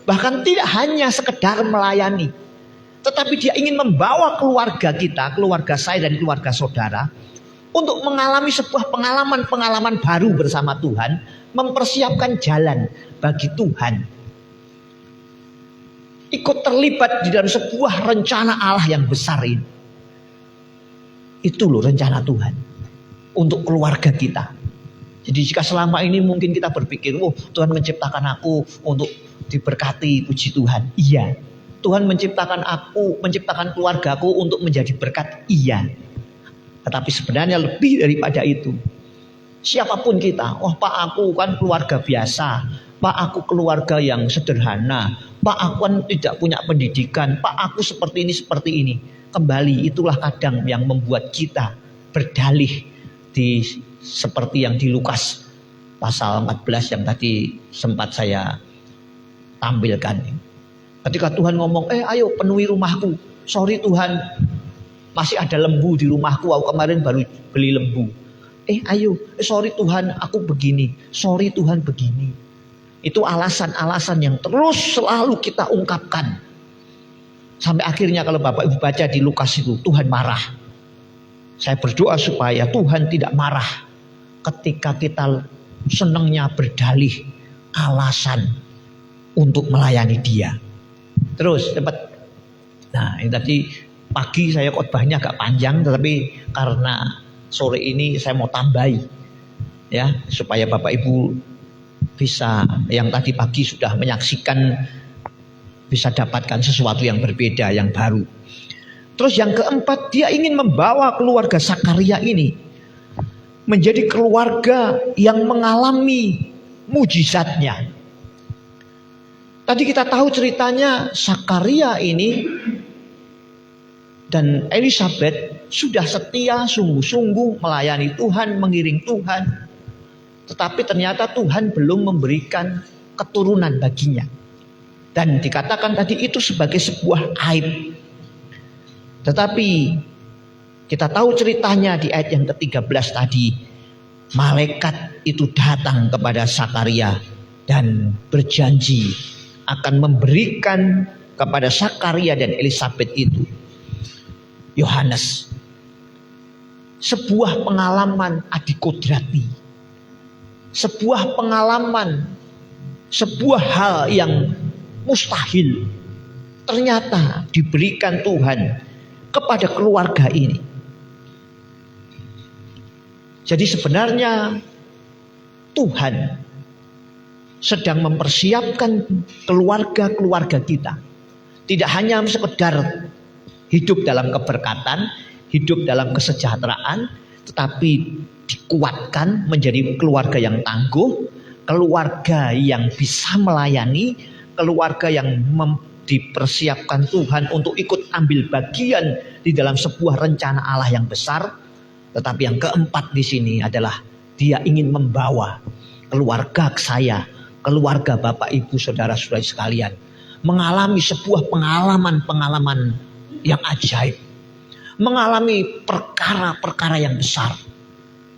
Bahkan tidak hanya sekedar melayani, tetapi dia ingin membawa keluarga kita, keluarga saya dan keluarga saudara, untuk mengalami sebuah pengalaman-pengalaman baru bersama Tuhan, mempersiapkan jalan bagi Tuhan. Ikut terlibat di dalam sebuah rencana Allah yang besar ini. Itu loh rencana Tuhan untuk keluarga kita. Jadi jika selama ini mungkin kita berpikir, oh Tuhan menciptakan aku untuk diberkati, puji Tuhan. Iya. Tuhan menciptakan aku, menciptakan keluargaku untuk menjadi berkat. Iya. Tetapi sebenarnya lebih daripada itu. Siapapun kita, oh Pak aku kan keluarga biasa, Pak aku keluarga yang sederhana, Pak aku kan tidak punya pendidikan, Pak aku seperti ini. Kembali itulah kadang yang membuat kita berdalih di seperti yang di Lukas pasal 14 yang tadi sempat saya tampilkan. Ketika Tuhan ngomong, ayo penuhi rumahku. Sorry Tuhan, masih ada lembu di rumahku, aku kemarin baru beli lembu. Sorry Tuhan, aku begini. Sorry Tuhan begini. Itu alasan-alasan yang terus selalu kita ungkapkan. Sampai akhirnya kalau Bapak Ibu baca di Lukas itu, Tuhan marah. Saya berdoa supaya Tuhan tidak marah ketika kita senangnya berdalih alasan untuk melayani Dia. Terus cepat. Nah, ini tadi pagi saya khotbahnya agak panjang, tetapi karena sore ini saya mau tambahi ya, supaya Bapak Ibu bisa, yang tadi pagi sudah menyaksikan, bisa dapatkan sesuatu yang berbeda, yang baru. Terus yang keempat, dia ingin membawa keluarga Sakaria ini menjadi keluarga yang mengalami mujizatnya. Tadi kita tahu ceritanya Sakaria ini dan Elizabeth sudah setia sungguh-sungguh melayani Tuhan, mengiring Tuhan. Tetapi ternyata Tuhan belum memberikan keturunan baginya. Dan dikatakan tadi itu sebagai sebuah aib. Tetapi kita tahu ceritanya di ayat yang ke-13 tadi. Malaikat itu datang kepada Sakaria dan berjanji akan memberikan kepada Sakaria dan Elizabeth itu Yohanes. Sebuah pengalaman adikodrati. Sebuah pengalaman, sebuah hal yang mustahil ternyata diberikan Tuhan kepada keluarga ini. Jadi sebenarnya Tuhan sedang mempersiapkan keluarga-keluarga kita. Tidak hanya sekedar hidup dalam keberkatan, hidup dalam kesejahteraan, tetapi dikuatkan menjadi keluarga yang tangguh, keluarga yang bisa melayani, keluarga yang dipersiapkan Tuhan untuk ikut ambil bagian di dalam sebuah rencana Allah yang besar. Tetapi yang keempat di sini adalah dia ingin membawa keluarga saya, keluarga Bapak Ibu Saudara-saudari sekalian, mengalami sebuah pengalaman-pengalaman yang ajaib, mengalami perkara-perkara yang besar,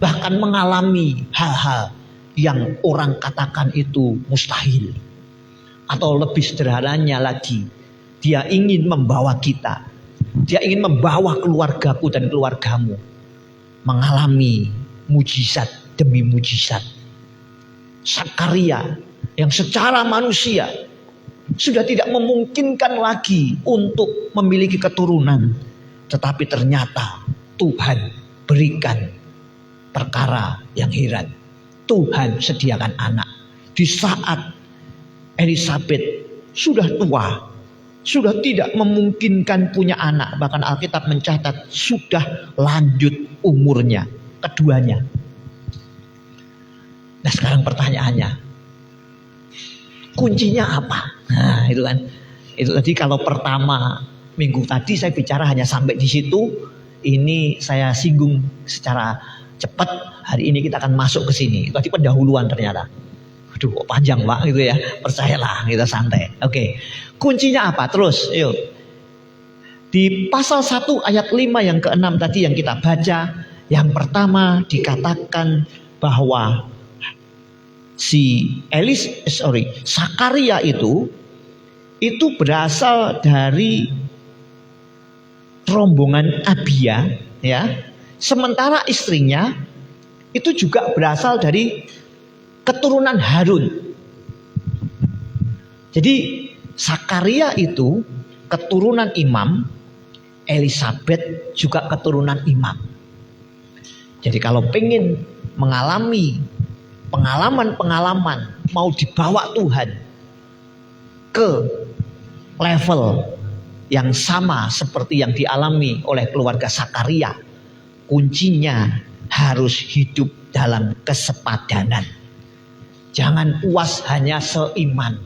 bahkan mengalami hal-hal yang orang katakan itu mustahil. Atau lebih sederhananya lagi, dia ingin membawa kita, dia ingin membawa keluargaku dan keluargamu mengalami mujizat demi mujizat. Sakaria yang secara manusia sudah tidak memungkinkan lagi untuk memiliki keturunan, tetapi ternyata Tuhan berikan perkara yang heran. Tuhan sediakan anak di saat Elizabeth sudah tua, sudah tidak memungkinkan punya anak. Bahkan Alkitab mencatat sudah lanjut umurnya keduanya. Nah sekarang pertanyaannya, kuncinya apa? Nah itu kan, itu tadi kalau pertama minggu tadi saya bicara hanya sampai di situ. Ini saya singgung secara cepat. Hari ini kita akan masuk ke sini. Tadi pendahuluan ternyata. Aduh kok panjang Pak gitu ya. Percayalah kita santai. Oke. Kuncinya apa? Terus yuk. Di pasal 1 ayat 5 yang ke-6 tadi yang kita baca, yang pertama dikatakan bahwa Sakaria itu berasal dari rombongan Abia ya. Sementara istrinya itu juga berasal dari keturunan Harun. Jadi Sakaria itu keturunan imam, Elizabeth juga keturunan imam. Jadi kalau pengen mengalami pengalaman-pengalaman, mau dibawa Tuhan ke level yang sama seperti yang dialami oleh keluarga Sakaria, kuncinya harus hidup dalam kesepadanan. Jangan puas hanya seiman.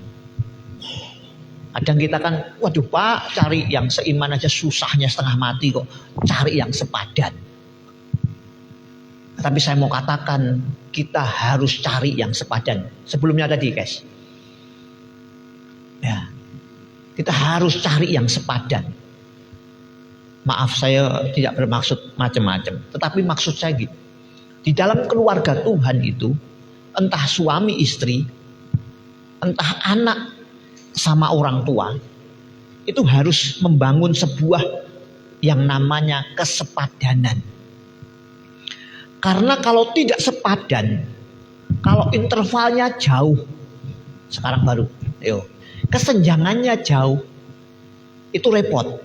Kadang kita kan, waduh Pak, cari yang seiman aja susahnya setengah mati kok. Cari yang sepadan. Tapi saya mau katakan, kita harus cari yang sepadan. Sebelumnya tadi guys. Ya, kita harus cari yang sepadan. Maaf saya tidak bermaksud macam-macam. Tetapi maksud saya gitu. Di dalam keluarga Tuhan itu, entah suami istri, entah anak sama orang tua, itu harus membangun sebuah yang namanya kesepadanan. Karena kalau tidak sepadan, kalau intervalnya jauh, sekarang baru, kesenjangannya jauh, itu repot.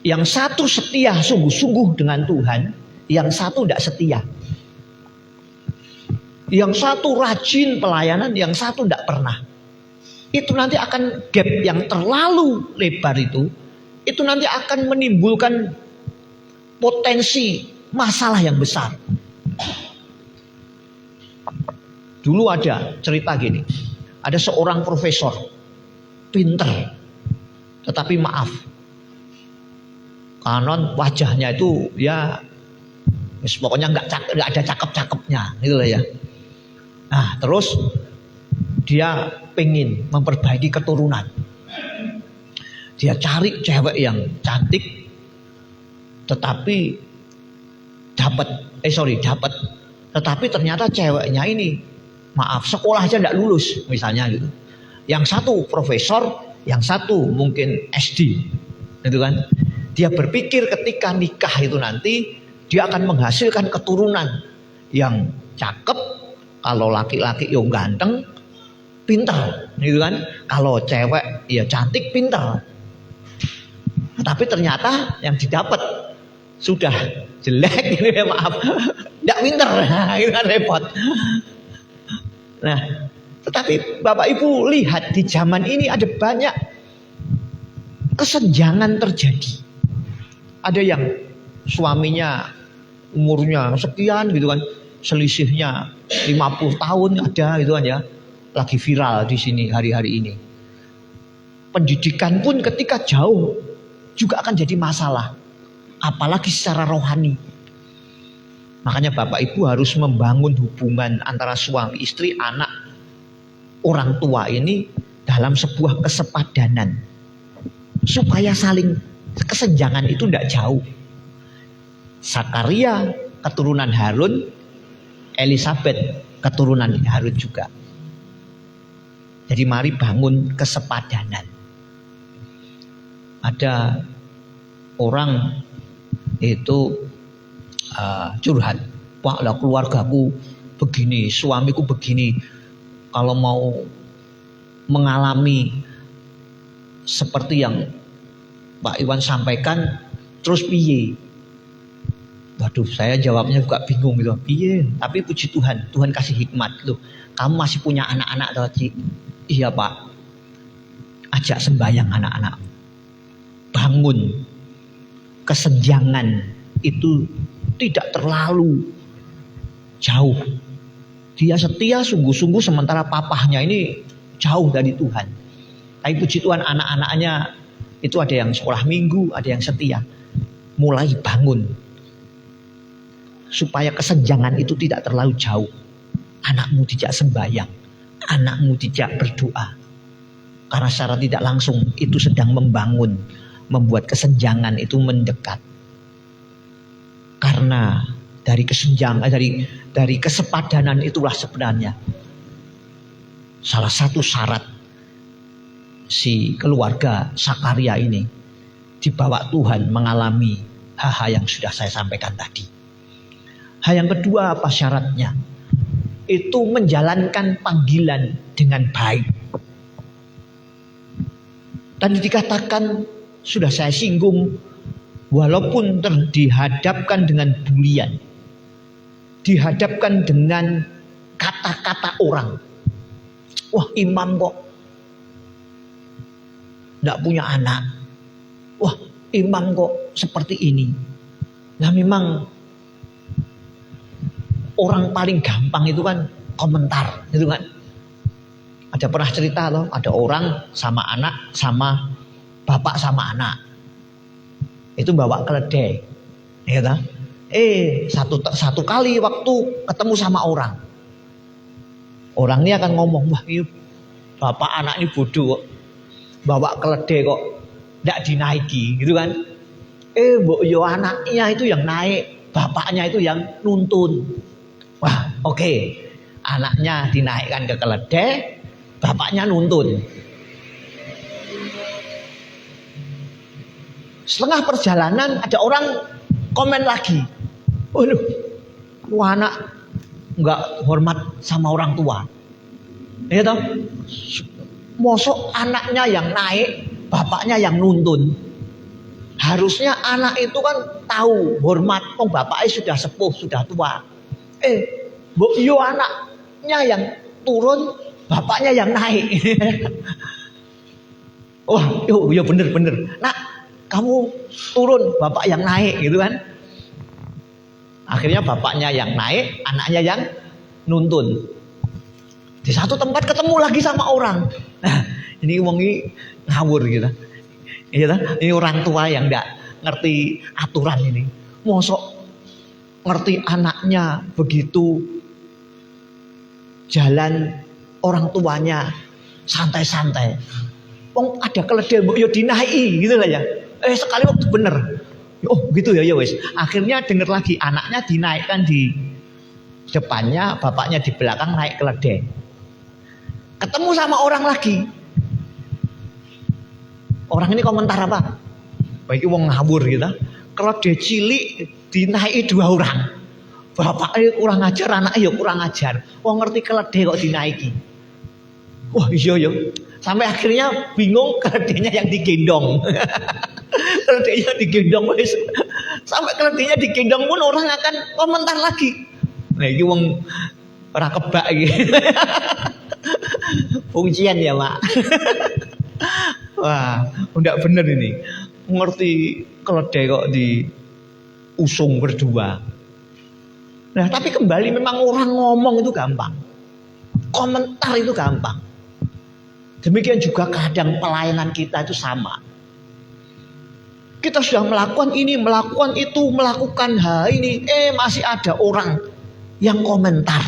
Yang satu setia sungguh-sungguh dengan Tuhan, yang satu tidak setia. Yang satu rajin pelayanan, yang satu tidak pernah. Itu nanti akan gap yang terlalu lebar itu nanti akan menimbulkan potensi masalah yang besar. Dulu ada cerita gini, ada seorang profesor, pinter, tetapi maaf, kanon wajahnya itu ya pokoknya nggak ada cakep-cakepnya gitu lah ya. Nah terus dia pengen memperbaiki keturunan, dia cari cewek yang cantik, tetapi dapat, tetapi ternyata ceweknya ini maaf sekolah aja nggak lulus misalnya gitu. Yang satu profesor, yang satu mungkin SD, gitu kan. Dia berpikir ketika nikah itu nanti dia akan menghasilkan keturunan yang cakep, kalau laki-laki yang ganteng, pintar, gitu kan. Kalau cewek ya cantik, pintar. Tapi ternyata yang didapat sudah jelek, ini ya maaf, tidak pintar, itu kan repot. Nah, tetapi Bapak Ibu lihat di zaman ini ada banyak kesenjangan terjadi. Ada yang suaminya umurnya sekian gitu kan, selisihnya 50 tahun ada gitu kan ya. Lagi viral di sini hari-hari ini. Pendidikan pun ketika jauh juga akan jadi masalah, apalagi secara rohani. Makanya Bapak Ibu harus membangun hubungan antara suami, istri, anak, orang tua ini dalam sebuah kesepadanan, supaya saling kesenjangan itu tidak jauh. Zakaria keturunan Harun, Elizabeth keturunan Harun juga. Jadi mari bangun kesepadanan. Ada orang itu curhat, Pak lah keluargaku begini, suamiku begini, kalau mau mengalami seperti yang Pak Iwan sampaikan, terus piye? Waduh, saya jawabnya juga bingung gitu. Piye? Tapi puji Tuhan, Tuhan kasih hikmat loh. Kamu masih punya anak-anak toh, Ci? Iya Pak. Ajak sembahyang anak-anak. Bangun kesenjangan itu tidak terlalu jauh. Dia setia sungguh-sungguh sementara papahnya ini jauh dari Tuhan. Tapi puji Tuhan anak-anaknya itu ada yang sekolah minggu, ada yang setia. Mulai bangun supaya kesenjangan itu tidak terlalu jauh. Anakmu tidak sembahyang, anakmu tidak berdoa. Karena secara tidak langsung itu sedang membangun, membuat kesenjangan itu mendekat. Karena dari kesenjangan, dari kesepadanan itulah sebenarnya salah satu syarat si keluarga Zakaria ini dibawa Tuhan mengalami hal-hal yang sudah saya sampaikan tadi. Hal yang kedua apa syaratnya? Itu menjalankan panggilan dengan baik. Dan dikatakan sudah saya singgung, walaupun dihadapkan dengan bulian, dihadapkan dengan kata-kata orang, wah imam kok tidak punya anak, wah imam kok seperti ini. Nah memang orang paling gampang itu kan komentar, itu kan. Ada pernah cerita loh, ada orang sama anak, sama bapak sama anak, itu bawa keledai, ya kan? Satu kali waktu ketemu sama orang ini akan ngomong, wah ini bapak anak ini bodoh kok, bawa keledai kok tidak dinaiki, gitu kan? Mbok yo anaknya itu yang naik, bapaknya itu yang nuntun. Wah, oke. anaknya dinaikkan ke keledai, bapaknya nuntun. Setengah perjalanan ada orang komen lagi, waduh, lu anak nggak hormat sama orang tua, ya toh? Mosok anaknya yang naik, bapaknya yang nuntun. Harusnya anak itu kan tahu hormat, bapaknya sudah sepuh, sudah tua. Yo anaknya yang turun, bapaknya yang naik. Wah, yo bener. Nak, kamu turun, bapak yang naik gitu kan. Akhirnya bapaknya yang naik, anaknya yang nuntun. Di satu tempat ketemu lagi sama orang. Nah, ini wong ini ngawur gitu. Ini orang tua yang enggak ngerti aturan ini. Mosok ngerti anaknya begitu jalan orang tuanya santai-santai. Wong ada keledai mbok yo dinaiki gitu lah ya. Sekali waktu bener. Oh gitu ya wes. Akhirnya denger lagi anaknya dinaikkan di depannya, bapaknya di belakang naik keledai. Ketemu sama orang lagi. Orang ini komentar apa? Baik wong ngawur gitu. Keledai cilik dinaiki 2 orang. Bapaknya kurang ajar, anaknya kurang ajar. Wong ngerti keledai kok dinaiki. Wah iya. Sampai akhirnya bingung keledainya yang digendong. Keledainya digendong wis. Sampai keledainya digendong pun orang akan komentar lagi. Nah iki wong ora kebak iki. Fungsian ya, Mak. Wah, enggak bener ini. Ngerti keledai kok diusung berdua. Nah, tapi kembali memang orang ngomong itu gampang. Komentar itu gampang. Demikian juga kadang pelayanan kita itu sama. Kita sudah melakukan ini, melakukan itu, melakukan hal ini. Masih ada orang yang komentar.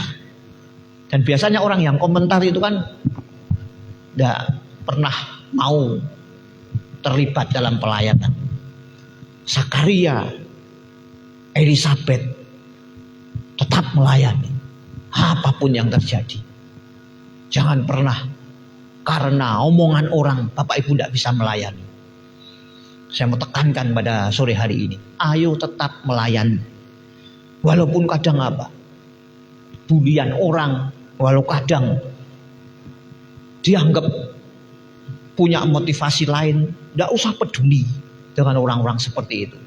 Dan biasanya orang yang komentar itu kan tidak pernah mau terlibat dalam pelayanan. Zakaria, Elizabeth tetap melayani. Apapun yang terjadi. Jangan pernah karena omongan orang Bapak Ibu tidak bisa melayani. Saya mau tekankan pada sore hari ini. Ayo tetap melayani. Walaupun kadang apa? Bulian orang. Walau kadang dianggap punya motivasi lain. Tidak usah peduli dengan orang-orang seperti itu.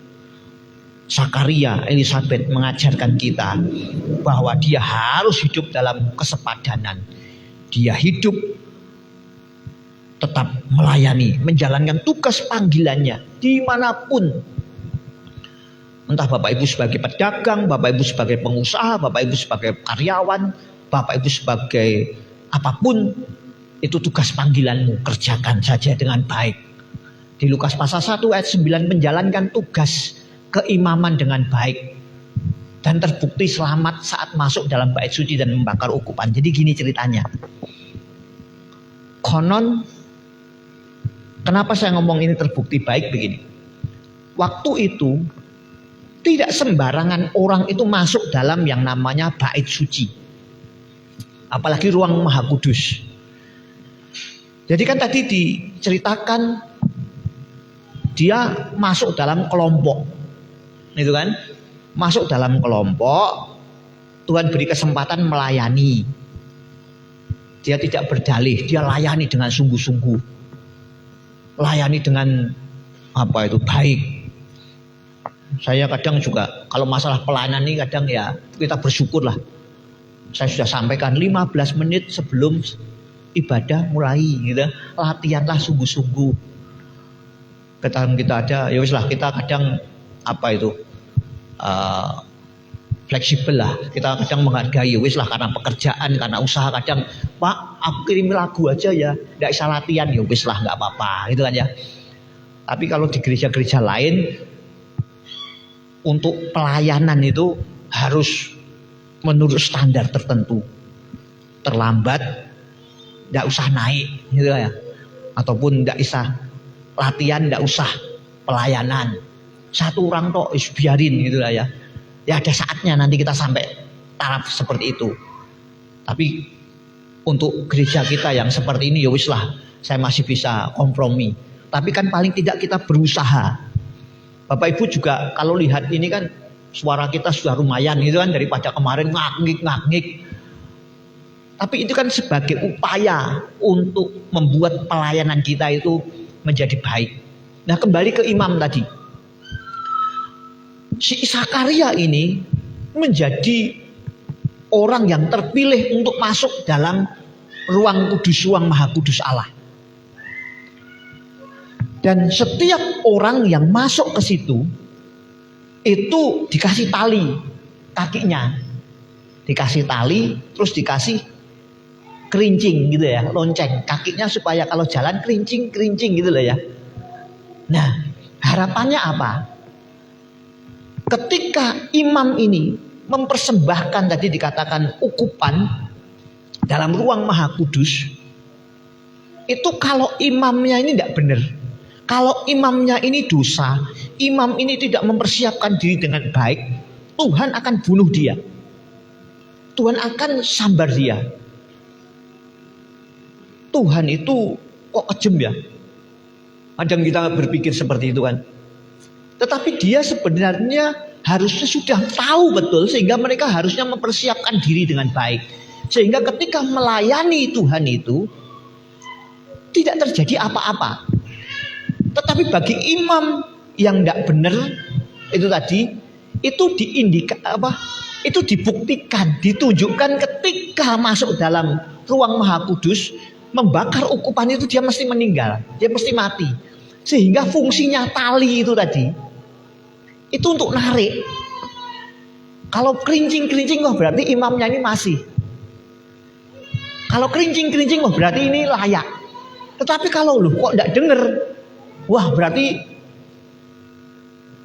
Zakaria, Elizabeth mengajarkan kita bahwa dia harus hidup dalam kesepadanan. Dia hidup tetap melayani, menjalankan tugas panggilannya dimanapun. Entah Bapak Ibu sebagai pedagang, Bapak Ibu sebagai pengusaha, Bapak Ibu sebagai karyawan, Bapak Ibu sebagai apapun, itu tugas panggilanmu, kerjakan saja dengan baik. Di Lukas pasal 1 ayat 9 menjalankan tugas keimaman dengan baik dan terbukti selamat saat masuk dalam bait suci dan membakar ukupan. Jadi gini ceritanya. Konon, kenapa saya ngomong ini terbukti baik begini? Waktu itu tidak sembarangan orang itu masuk dalam yang namanya bait suci. Apalagi ruang Maha Kudus. Jadi kan tadi diceritakan dia masuk dalam kelompok. Itu kan? Masuk dalam kelompok, Tuhan beri kesempatan melayani. Dia tidak berdalih, dia layani dengan sungguh-sungguh. Layani dengan apa itu baik. Saya kadang juga kalau masalah pelayanan ini kadang ya kita bersyukurlah. Saya sudah sampaikan 15 menit sebelum ibadah mulai gitu. Latihanlah sungguh-sungguh. Kadang kita ada ya wis lah kita kadang apa itu fleksibel lah. Kita kadang menghargai wis lah karena pekerjaan, karena usaha kadang Pak aku kirim lagu aja ya, enggak bisa latihan ya wis lah enggak apa-apa gitu kan ya. Tapi kalau di gereja-gereja lain untuk pelayanan itu harus menurut standar tertentu. Terlambat enggak usah naik gitu ya. Ataupun enggak usah latihan, enggak usah pelayanan. Satu orang tok biarin gitu lah ya. Ya ada saatnya nanti kita sampai taraf seperti itu. Tapi untuk gereja kita yang seperti ini ya wis lah, saya masih bisa kompromi. Tapi kan paling tidak kita berusaha. Bapak Ibu juga kalau lihat ini kan suara kita sudah lumayan gitu kan, daripada kemarin ngak-ngik. Tapi itu kan sebagai upaya untuk membuat pelayanan kita itu menjadi baik. Nah, kembali ke imam tadi. Si Zakaria ini menjadi orang yang terpilih untuk masuk dalam ruang kudus, ruang maha kudus Allah. Dan setiap orang yang masuk ke situ itu dikasih tali kakinya, dikasih tali, terus dikasih kerincing gitu ya, lonceng kakinya supaya kalau jalan kerincing gitu loh ya. Nah, harapannya apa? Ketika imam ini mempersembahkan, tadi dikatakan ukupan dalam ruang maha kudus, itu kalau imamnya ini tidak benar, kalau imamnya ini dosa, imam ini tidak mempersiapkan diri dengan baik, Tuhan akan bunuh dia, Tuhan akan sambar dia. Tuhan itu kok kejam ya? Kadang kita berpikir seperti itu kan. Tetapi dia sebenarnya harusnya sudah tahu betul, sehingga mereka harusnya mempersiapkan diri dengan baik. Sehingga ketika melayani Tuhan itu tidak terjadi apa-apa. Tetapi bagi imam yang tidak benar itu tadi, itu itu dibuktikan, ditunjukkan ketika masuk dalam ruang maha kudus, membakar ukupan itu dia mesti meninggal, dia mesti mati. Sehingga fungsinya tali itu tadi itu untuk narik. Kalau kerincing wah berarti imamnya ini masih. Kalau kerincing wah berarti ini layak. Tetapi kalau lu kok tidak dengar, wah berarti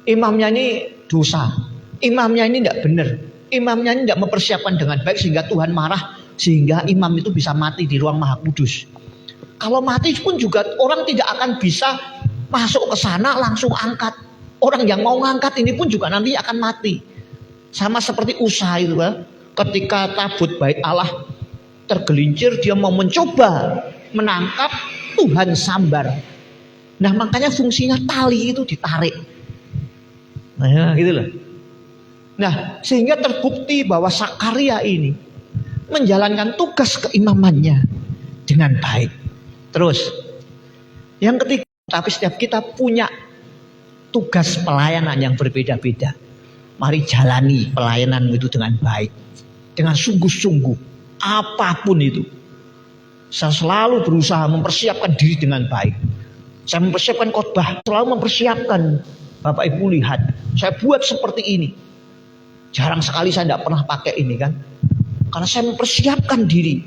imamnya ini dosa, imamnya ini tidak benar, imamnya ini tidak mempersiapkan dengan baik sehingga Tuhan marah, sehingga imam itu bisa mati di ruang maha kudus. Kalau mati pun juga orang tidak akan bisa masuk ke sana langsung angkat. Orang yang mau ngangkat ini pun juga nanti akan mati. Sama seperti Usa itu kan, ketika tabut bait Allah tergelincir, dia mau mencoba menangkap, Tuhan sambar. Nah, makanya fungsinya tali itu ditarik. Nah, gitu loh. Nah, sehingga terbukti bahwa Zakaria ini menjalankan tugas keimamannya dengan baik. Terus, yang ketiga, tapi setiap kita punya tugas pelayanan yang berbeda-beda. Mari jalani pelayanan itu dengan baik, dengan sungguh-sungguh, apapun itu. Saya selalu berusaha mempersiapkan diri dengan baik. Saya mempersiapkan khotbah, selalu mempersiapkan. Bapak Ibu lihat, saya buat seperti ini. Jarang sekali saya tidak pernah pakai ini kan. Karena saya mempersiapkan diri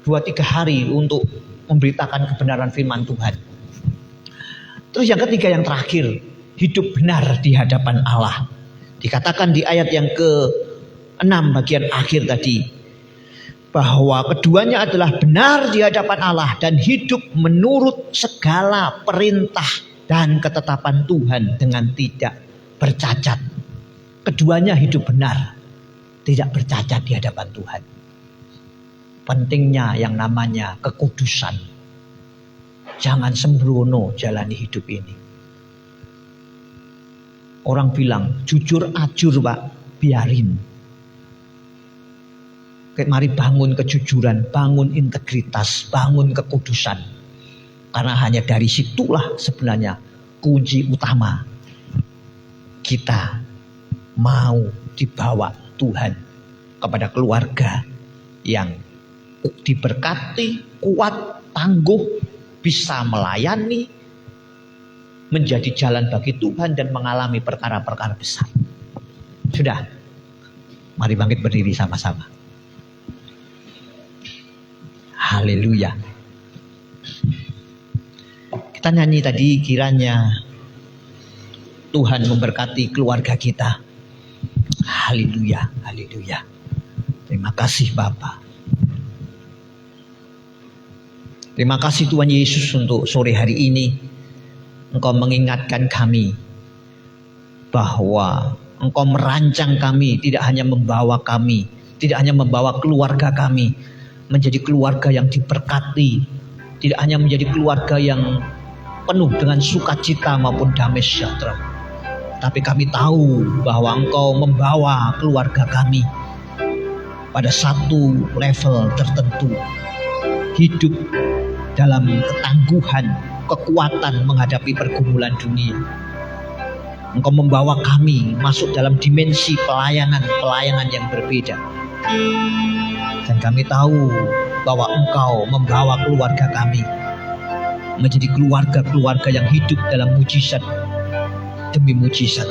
2-3 hari untuk memberitakan kebenaran firman Tuhan. Terus yang ketiga, yang terakhir, hidup benar di hadapan Allah. Dikatakan di ayat yang ke-6 bagian akhir tadi, bahwa keduanya adalah benar di hadapan Allah dan hidup menurut segala perintah dan ketetapan Tuhan dengan tidak bercacat. Keduanya hidup benar, tidak bercacat di hadapan Tuhan. Pentingnya yang namanya kekudusan. Jangan sembrono jalani hidup ini. Orang bilang jujur ajur Pak, biarin. Mari bangun kejujuran, bangun integritas, bangun kekudusan. Karena hanya dari situlah sebenarnya kunci utama kita mau dibawa Tuhan kepada keluarga yang diberkati, kuat, tangguh, bisa melayani, menjadi jalan bagi Tuhan dan mengalami perkara-perkara besar. Sudah, mari bangkit berdiri sama-sama. Haleluya. Kita nyanyi tadi, kiranya Tuhan memberkati keluarga kita. Haleluya, haleluya. Terima kasih Bapa. Terima kasih Tuhan Yesus untuk sore hari ini. Engkau mengingatkan kami bahwa Engkau merancang kami, tidak hanya membawa kami, tidak hanya membawa keluarga kami, menjadi keluarga yang diberkati, tidak hanya menjadi keluarga yang penuh dengan sukacita maupun damai sejahtera, tapi kami tahu bahwa Engkau membawa keluarga kami pada satu level tertentu, hidup dalam ketangguhan, kekuatan menghadapi pergumulan dunia. Engkau membawa kami masuk dalam dimensi pelayanan yang berbeda. Dan kami tahu bahwa Engkau membawa keluarga kami menjadi keluarga-keluarga yang hidup dalam mujizat demi mujizat.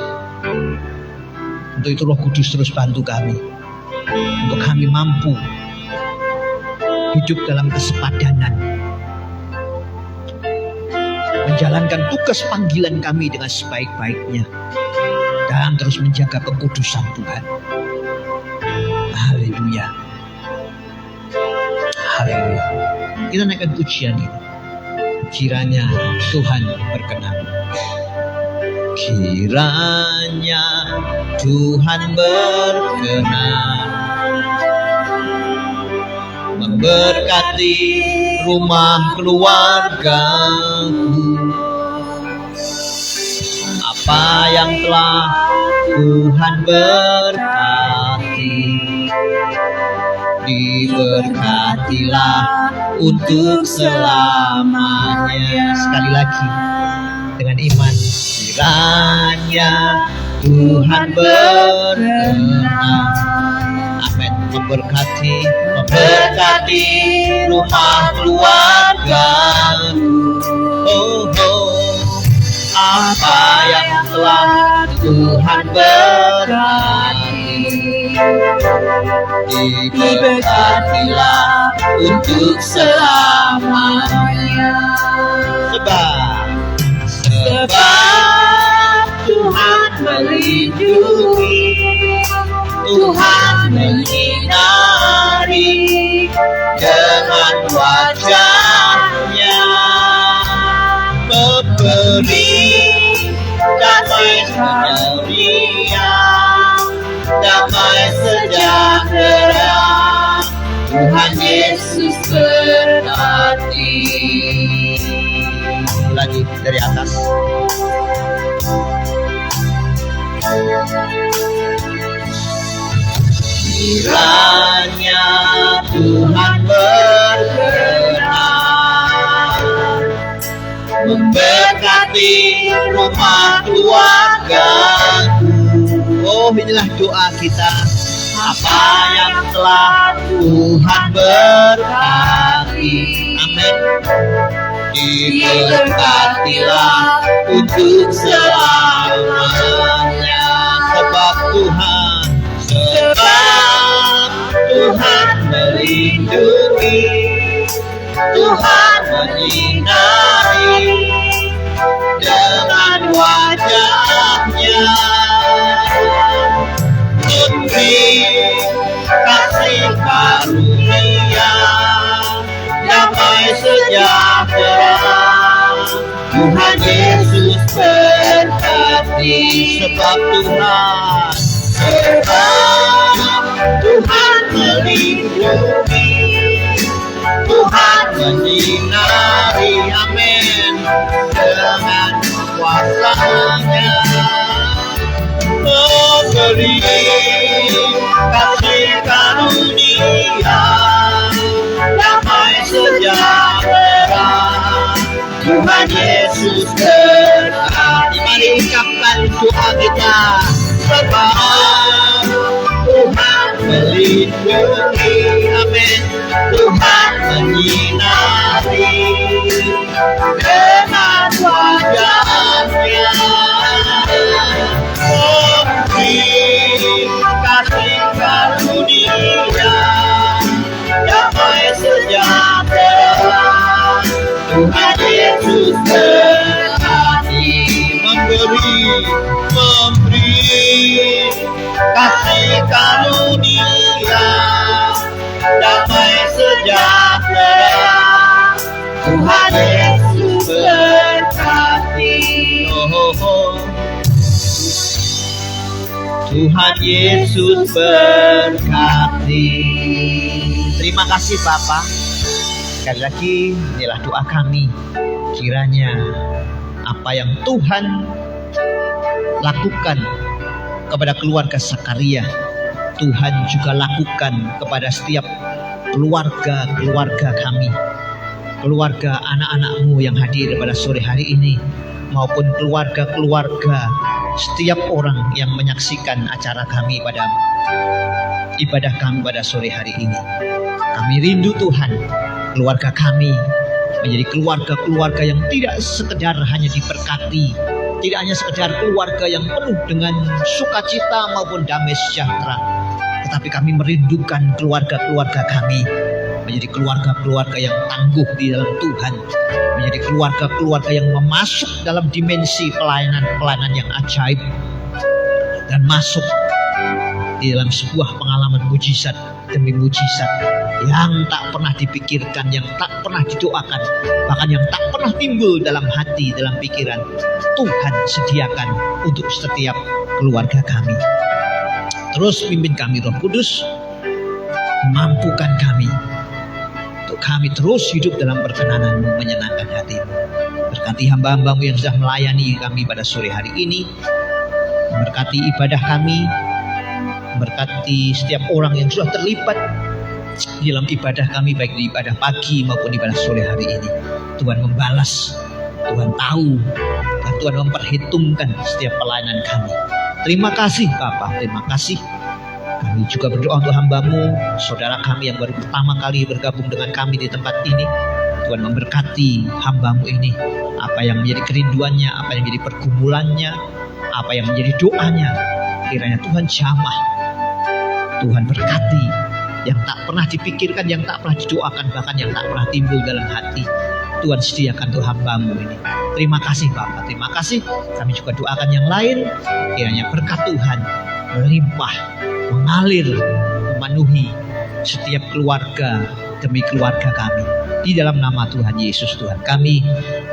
Untuk itu Roh Kudus terus bantu kami, untuk kami mampu hidup dalam kesepadanan, menjalankan tugas panggilan kami dengan sebaik-baiknya, dan terus menjaga kekudusan Tuhan. Haleluya. Haleluya. Kita naikkan pujian ini. Kiranya Tuhan berkenan. Kiranya Tuhan berkenan memberkati rumah keluargaku. Apa yang telah Tuhan berkati, diberkatilah untuk selamanya. Sekali lagi dengan iman, kiranya Tuhan berkenan, amin, memberkati rumah keluarga. Apa yang telah Tuhan berkati, diberkatilah untuk selamanya. Sebab Tuhan melindungi, Tuhan menyinari dengan wajah-Nya, memberi damai sejahtera, damai sejahtera. Tuhan Yesus berkati. Lagi dari atas. Kiranya Tuhan berkenan memberkati rumah keluargaku. Oh, inilah doa kita. Apa yang telah Tuhan berkati, amin, diberkatilah untuk selamanya. Sebab Tuhan melindungi, Tuhan menyinari dengan wajah-Nya, memberi kasih karunia, damai sejahtera. Tuhan Yesus berkati. Sebab Tuhan melindungi, Tuhan menyinari, amin, dengan kuasa-Nya, memberi kasih karunia, damai sejahtera. Tuhan Yesus berkati. Mari ucapkan doa kita. Sebab Tuhan melindungi, amin, Tuhan menyinari dengan wajah-Nya, memberi kasih karunia, damai sejahtera. Tuhan Yesus berkati. Memberi kasih karunia, damai sejahtera. Tuhan Yesus berkati. Tuhan Yesus berkati. Terima kasih Bapa. Sekali lagi inilah doa kami. Kiranya apa yang Tuhan lakukan kepada keluarga Sakaria, Tuhan juga lakukan kepada setiap keluarga kami, keluarga anak-anak-Mu yang hadir pada sore hari ini, maupun keluarga setiap orang yang menyaksikan acara kami pada ibadah kami pada sore hari ini. Kami rindu Tuhan, keluarga kami menjadi keluarga yang tidak sekedar hanya diberkati, tidak hanya sekedar keluarga yang penuh dengan sukacita maupun damai sejahtera, tetapi kami merindukan keluarga kami menjadi keluarga yang tangguh di dalam Tuhan, menjadi keluarga yang memasuk dalam dimensi pelayanan yang ajaib dan masuk di dalam sebuah pengalaman mujizat demi mujizat yang tak pernah dipikirkan, yang tak pernah didoakan, bahkan yang tak pernah timbul dalam hati, dalam pikiran. Tuhan sediakan untuk setiap keluarga kami. Terus pimpin kami Roh Kudus, mampukan kami untuk kami terus hidup dalam perkenanan-Mu, menyenangkan hati-Mu. Berkati hamba-hamba-Mu yang sudah melayani kami pada sore hari ini, memberkati ibadah kami, berkati setiap orang yang sudah terlibat di dalam ibadah kami, baik di ibadah pagi maupun ibadah sore hari ini. Tuhan membalas, Tuhan tahu, dan Tuhan memperhitungkan setiap pelayanan kami. Terima kasih Bapa, terima kasih. Kami juga berdoa untuk hamba-Mu, saudara kami yang baru pertama kali bergabung dengan kami di tempat ini. Tuhan memberkati hamba-Mu ini, apa yang menjadi kerinduannya, apa yang menjadi pergumulannya, apa yang menjadi doanya, kiranya Tuhan jamah, Tuhan berkati yang tak pernah dipikirkan, yang tak pernah didoakan, bahkan yang tak pernah timbul dalam hati. Tuhan sediakan untuk hamba-Mu ini. Terima kasih Bapa, terima kasih. Kami juga doakan yang lain, kiranya berkat Tuhan melimpah, mengalir, memenuhi setiap keluarga demi keluarga kami. Di dalam nama Tuhan Yesus Tuhan kami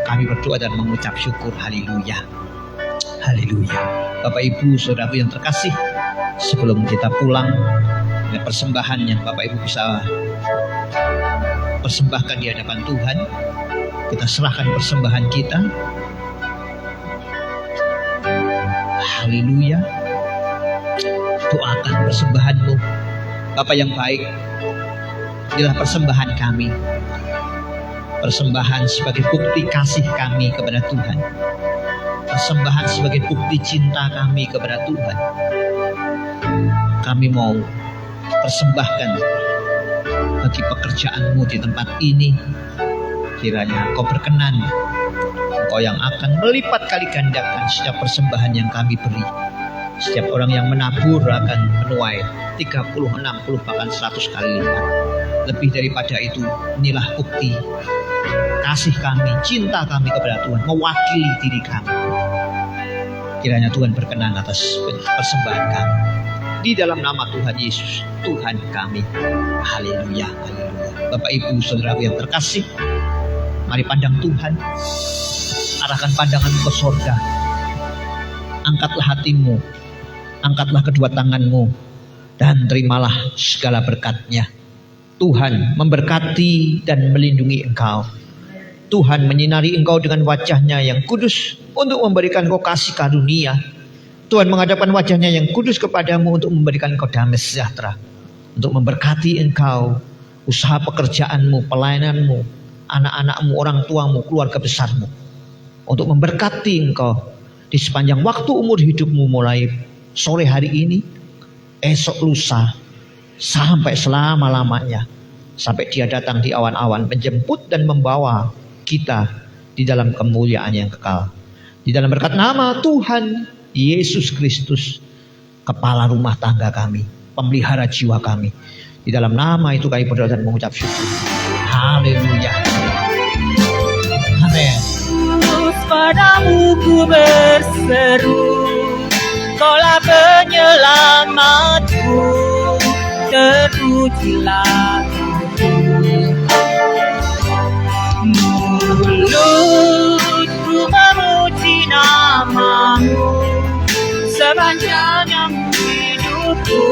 berdoa dan mengucap syukur. Haleluya. Haleluya. Bapak Ibu Saudaraku yang terkasih, sebelum kita pulang, ada persembahan yang Bapak Ibu bisa persembahkan di hadapan Tuhan. Kita serahkan persembahan kita. Haleluya. Doakan persembahanmu. Bapak yang baik, inilah persembahan kami. Persembahan sebagai bukti kasih kami kepada Tuhan. Persembahan sebagai bukti cinta kami kepada Tuhan. Kami mau persembahkan bagi pekerjaan-Mu di tempat ini. Kiranya Engkau berkenan, Engkau yang akan melipat kali gandakan setiap persembahan yang kami beri. Setiap orang yang menabur akan menuai 30, 60, bahkan 100 kali lipat. Lebih daripada itu, inilah bukti kasih kami, cinta kami kepada Tuhan, mewakili diri kami. Kiranya Tuhan berkenan atas persembahan kami. Di dalam nama Tuhan Yesus, Tuhan kami. Haleluya, haleluya. Bapak Ibu Saudaraku yang terkasih, mari pandang Tuhan. Arahkan pandanganmu ke sorga. Angkatlah hatimu, angkatlah kedua tanganmu, dan terimalah segala berkat-Nya. Tuhan memberkati dan melindungi engkau. Tuhan menyinari engkau dengan wajah-Nya yang kudus untuk memberikan engkau kasih karunia. Tuhan menghadapkan wajah-Nya yang kudus kepadamu untuk memberikan engkau damai sejahtera. Untuk memberkati engkau, usaha pekerjaanmu, pelayananmu, anak-anakmu, orang tuamu, keluarga besarmu. Untuk memberkati engkau di sepanjang waktu umur hidupmu, mulai sore hari ini, esok lusa, sampai selama-lamanya. Sampai Dia datang di awan-awan menjemput dan membawa kita di dalam kemuliaan yang kekal. Di dalam berkat nama Tuhan Yesus Kristus, kepala rumah tangga kami, pemelihara jiwa kami. Di dalam nama itu kami berdoa dan mengucap syukur. Haleluya. Amin. Padamu ku berseru, Kaulah penyelamatku, terpujilah mulutku memuji nama-Mu sepanjang hidupku,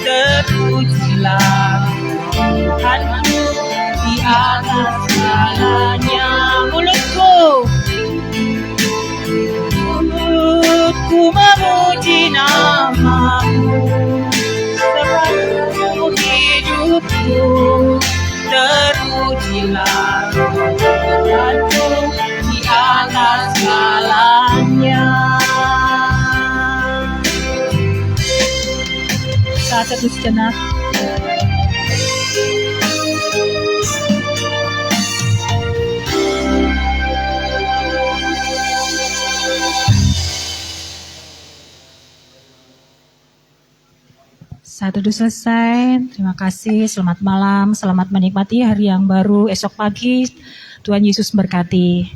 terpujilah Tuhanku di atas segalanya. Mulutku memuji namamu, sepanjang hidupku terpujilah Tuhanku di atas segalanya. Saat teduh sejenak. Saat teduh selesai, terima kasih, selamat malam, selamat menikmati hari yang baru esok pagi. Tuhan Yesus berkati.